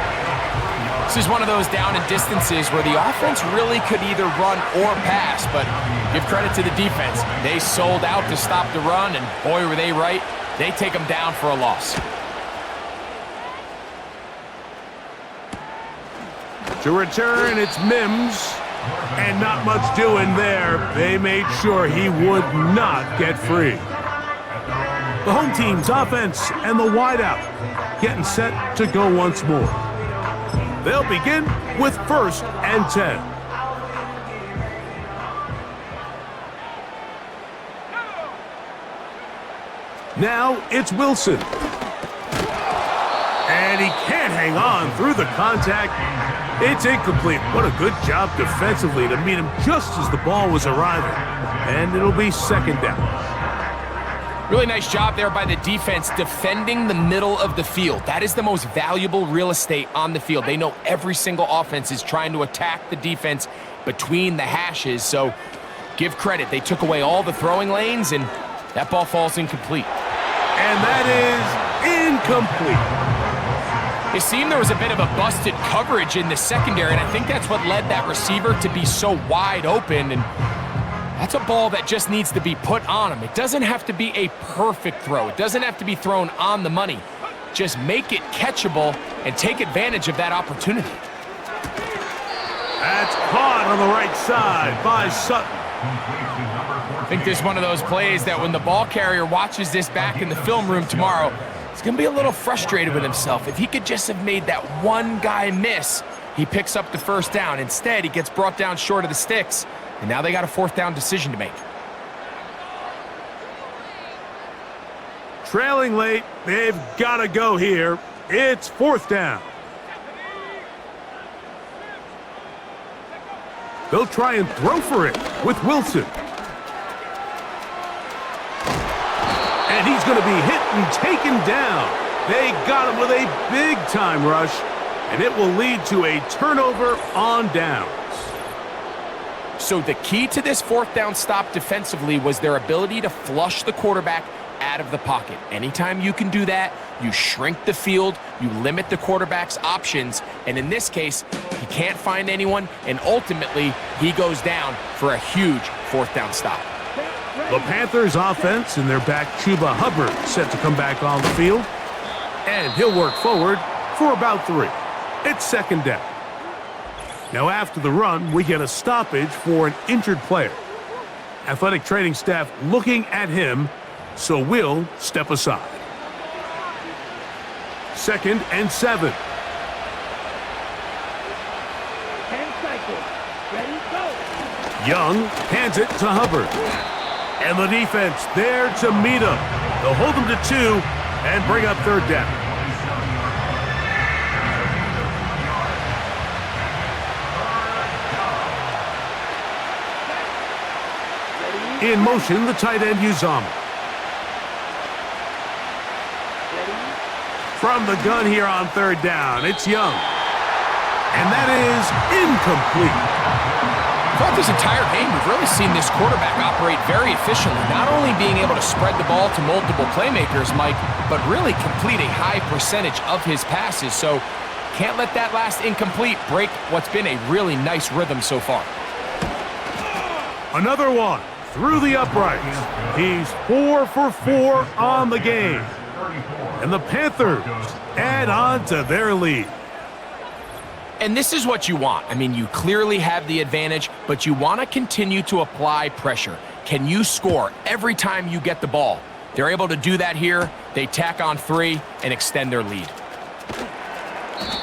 This is one of those down and distances where the offense really could either run or pass, but give credit to the defense. They sold out to stop the run, and boy, were they right. They take them down for a loss. To return, it's Mims, and not much doing there. They made sure he would not get free. The home team's offense and the wideout getting set to go once more. They'll begin with 1st and 10. Now it's Wilson. And he can't hang on through the contact. It's incomplete. What a good job defensively to meet him just as the ball was arriving. And it'll be 2nd down. Really nice job there by the defense defending the middle of the field. That is the most valuable real estate on the field. They know every single offense is trying to attack the defense between the hashes, so give credit. They took away all the throwing lanes, and that ball falls incomplete. And that is incomplete. It seemed there was a bit of a busted coverage in the secondary, and I think that's what led that receiver to be so wide open, and that's a ball that just needs to be put on him. It doesn't have to be a perfect throw. It doesn't have to be thrown on the money. Just make it catchable and take advantage of that opportunity. That's caught on the right side by Sutton. I think this is one of those plays that when the ball carrier watches this back in the film room tomorrow, he's going to be a little frustrated with himself. If he could just have made that one guy miss, he picks up the 1st down. Instead, he gets brought down short of the sticks. And now they got a 4th down decision to make. Trailing late, they've got to go here. It's 4th down. They'll try and throw for it with Wilson. And he's going to be hit and taken down. They got him with a big-time rush, and it will lead to a turnover on downs. So the key to this 4th down stop defensively was their ability to flush the quarterback out of the pocket. Anytime you can do that, you shrink the field, you limit the quarterback's options, and in this case, he can't find anyone, and ultimately, he goes down for a huge 4th down stop. The Panthers offense and their back Chuba Hubbard set to come back on the field, and he'll work forward for about 3. It's 2nd down. Now after the run, we get a stoppage for an injured player. Athletic training staff looking at him, so we'll step aside. 2nd and 7. 10 seconds. Ready, go. Young hands it to Hubbard. And the defense there to meet him. They'll hold him to 2 and bring up third down. In motion, the tight end Uzama. From the gun here on third down, it's Young. And that is incomplete. Throughout this entire game, we've really seen this quarterback operate very efficiently, not only being able to spread the ball to multiple playmakers, Mike, but really complete a high percentage of his passes. So can't let that last incomplete break what's been a really nice rhythm so far. Another one through the uprights. He's 4 for 4 on the game. And the Panthers add on to their lead. And this is what you want. I mean, you clearly have the advantage, but you want to continue to apply pressure. Can you score every time you get the ball? They're able to do that here. They tack on 3 and extend their lead.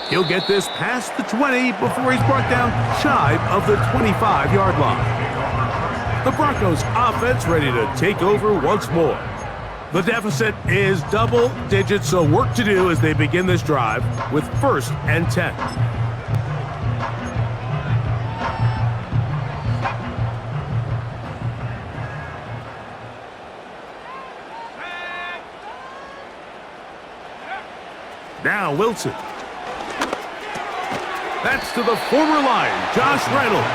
He'll get this past the 20 before he's brought down shy of the 25-yard line. The Broncos offense ready to take over once more. The deficit is double digits, so work to do as they begin this drive with 1st and 10. Now Wilson. That's to the former Lion, Josh Reynolds.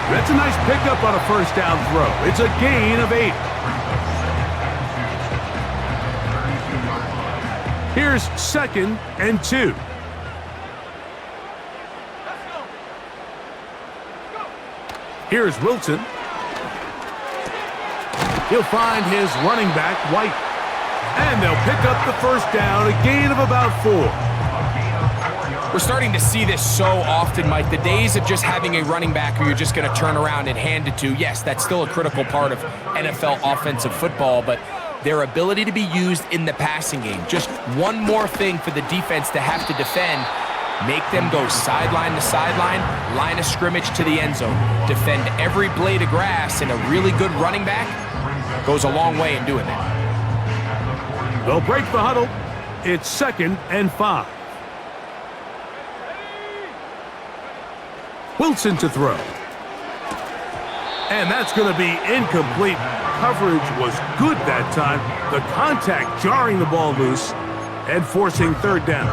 That's a nice pickup on a first down throw. It's a gain of 8. Here's 2nd and 2. Here's Wilson. He'll find his running back, White. And they'll pick up the first down, a gain of about 4. We're starting to see this so often, Mike. The days of just having a running back who you're just going to turn around and hand it to, yes, that's still a critical part of NFL offensive football, but their ability to be used in the passing game, just one more thing for the defense to have to defend, make them go sideline to sideline, line of scrimmage to the end zone, defend every blade of grass, and a really good running back goes a long way in doing that. They'll break the huddle. It's 2nd and 5. Wilson to throw. And that's going to be incomplete. Coverage was good that time. The contact jarring the ball loose and forcing third down.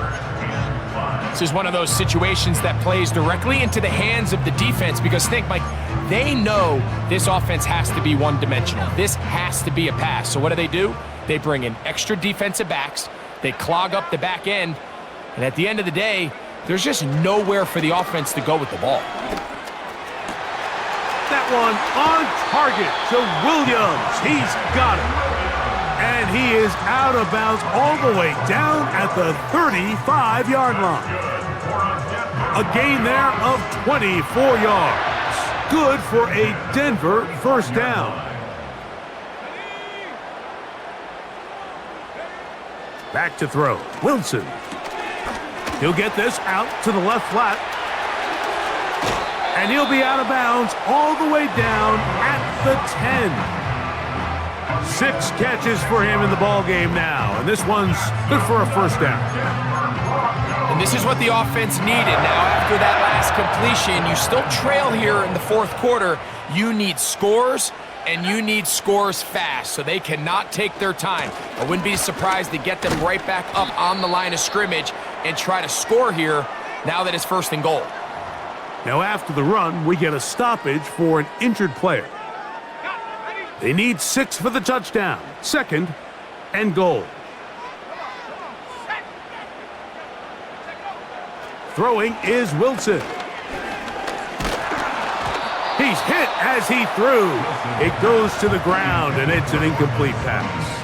This is one of those situations that plays directly into the hands of the defense because think, Mike, they know this offense has to be one-dimensional. This has to be a pass. So what do? They bring in extra defensive backs. They clog up the back end. And at the end of the day, there's just nowhere for the offense to go with the ball. That one on target to Williams. He's got it. And he is out of bounds all the way down at the 35-yard line. A gain there of 24 yards. Good for a Denver first down. Back to throw. Wilson. He'll get this out to the left flat. And he'll be out of bounds all the way down at the 10. 6 catches for him in the ballgame now. And this one's good for a first down. And this is what the offense needed. Now, after that last completion, you still trail here in the 4th quarter. You need scores, and you need scores fast, so they cannot take their time. I wouldn't be surprised to get them right back up on the line of scrimmage and try to score here now that it's 1st and goal. Now after the run, we get a stoppage for an injured player. They need 6 for the touchdown. 2nd and goal. Throwing is Wilson. He's hit as he threw. It goes to the ground, and it's an incomplete pass.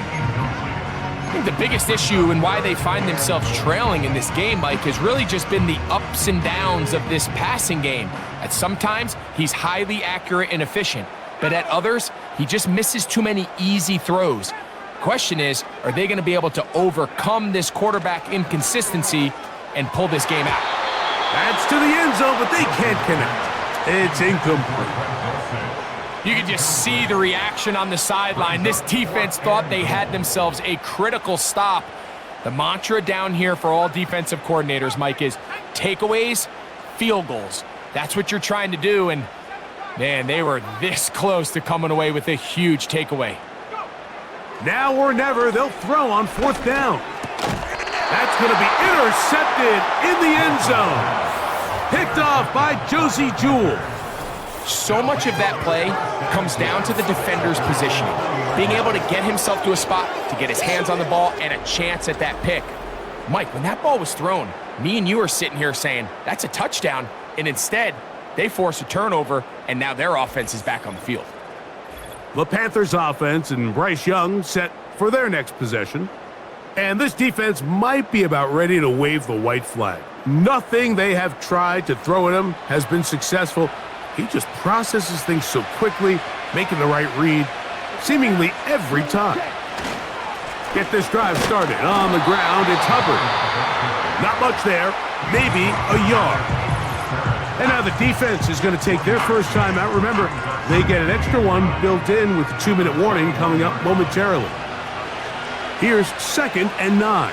I think the biggest issue and why they find themselves trailing in this game, Mike, has really just been the ups and downs of this passing game. At sometimes, he's highly accurate and efficient, but at others, he just misses too many easy throws. Question is, are they going to be able to overcome this quarterback inconsistency and pull this game out? That's to the end zone, but they can't connect. It's incomplete. You can just see the reaction on the sideline. This defense thought they had themselves a critical stop. The mantra down here for all defensive coordinators, Mike, is takeaways, field goals. That's what you're trying to do, and man, they were this close to coming away with a huge takeaway. Now or never, they'll throw on 4th down. That's going to be intercepted in the end zone. Picked off by Josie Jewell. So much of that play comes down to the defender's positioning, being able to get himself to a spot, to get his hands on the ball, and a chance at that pick. Mike, when that ball was thrown, me and you are sitting here saying, that's a touchdown, and instead, they force a turnover, and now their offense is back on the field. The Panthers offense and Bryce Young set for their next possession. And this defense might be about ready to wave the white flag. Nothing they have tried to throw at him has been successful. He just processes things so quickly, making the right read, seemingly every time. Get this drive started. On the ground, it's Hubbard. Not much there, maybe a yard. And now the defense is going to take their first time out. Remember, they get an extra one built in with the 2-minute warning coming up momentarily. Here's 2nd and 9.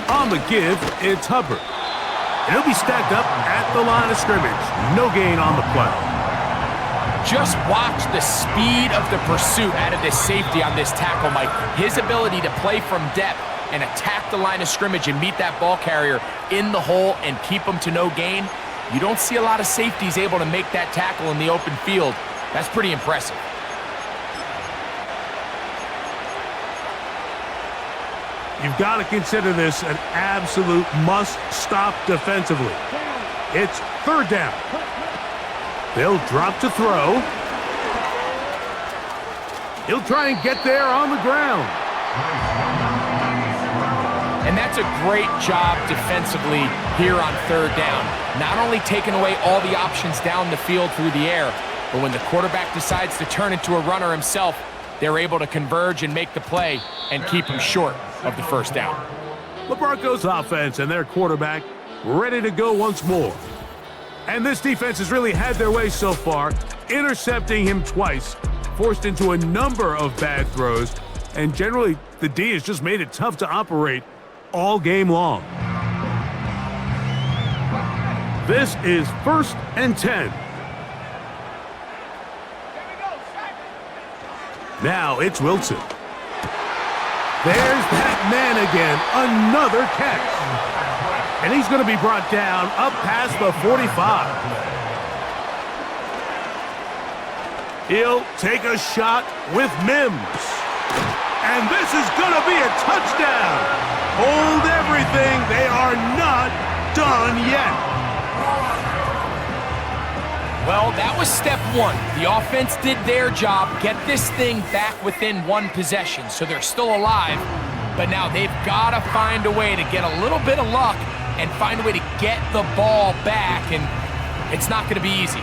On the give, it's Hubbard. And he'll be stacked up at the line of scrimmage. No gain on the play. Just watch the speed of the pursuit out of this safety on this tackle, Mike. His ability to play from depth and attack the line of scrimmage and meet that ball carrier in the hole and keep him to no gain. You don't see a lot of safeties able to make that tackle in the open field. That's pretty impressive. You've got to consider this an absolute must-stop defensively. It's 3rd down. They'll drop to throw. He'll try and get there on the ground. And that's a great job defensively here on 3rd down. Not only taking away all the options down the field through the air, but when the quarterback decides to turn into a runner himself, they're able to converge and make the play and keep him short of the 1st down. The Broncos offense and their quarterback ready to go once more. And this defense has really had their way so far, intercepting him twice, forced into a number of bad throws, and generally the D has just made it tough to operate all game long. This is 1st and 10. Now it's Wilson. There's that man again, another catch. And he's going to be brought down up past the 45. He'll take a shot with Mims. And this is going to be a touchdown. Hold everything. They are not done yet. Well, that was step 1. The offense did their job, get this thing back within 1 possession, so they're still alive. But now they've got to find a way to get a little bit of luck and find a way to get the ball back, and it's not going to be easy.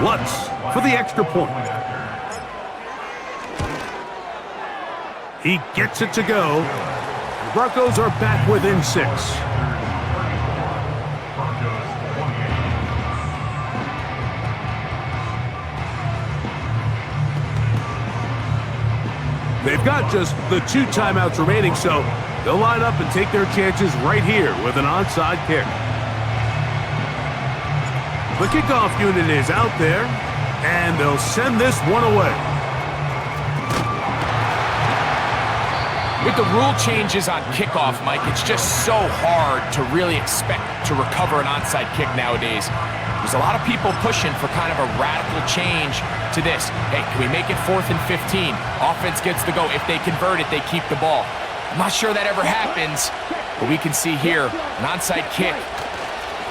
Lutz for the extra point. He gets it to go. The Broncos are back within 6. They've got just the 2 timeouts remaining, so they'll line up and take their chances right here with an onside kick. The kickoff unit is out there, and they'll send this one away. With the rule changes on kickoff, Mike, it's just so hard to really expect to recover an onside kick nowadays. There's a lot of people pushing for kind of a radical change to this. Hey, can we make it 4th and 15? Offense gets the go. If they convert it, they keep the ball. I'm not sure that ever happens, but we can see here an onside kick.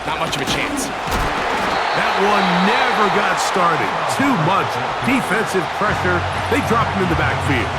Not much of a chance. That one never got started. Too much defensive pressure. They dropped him in the backfield.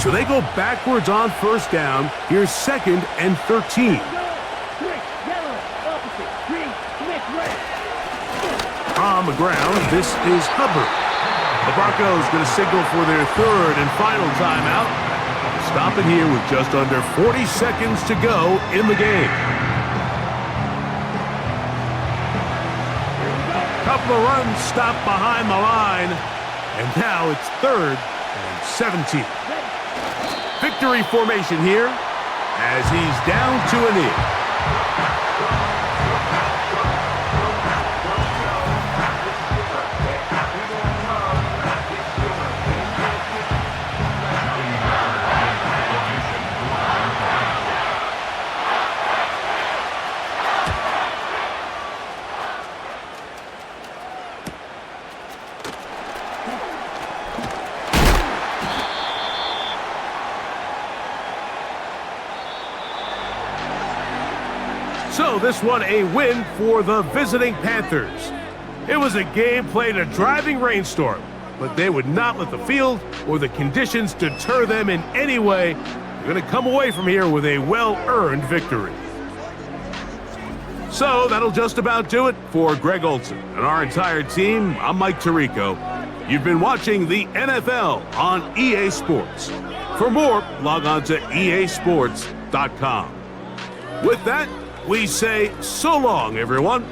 So they go backwards on first down. Here's 2nd and 13. On the ground, this is Hubbard. The Broncos going to signal for their 3rd and final timeout. Stop it here with just under 40 seconds to go in the game. Couple of runs stopped behind the line. And now it's 3rd and 17. Victory formation here as he's down to a knee. So this one a win for the visiting Panthers. It was a game played in a driving rainstorm, but they would not let the field or the conditions deter them in any way. They're going to come away from here with a well-earned victory. So that'll just about do it for Greg Olson and our entire team. I'm Mike Tirico. You've been watching the NFL on EA Sports. For more, log on to easports.com. With that, we say so long, everyone.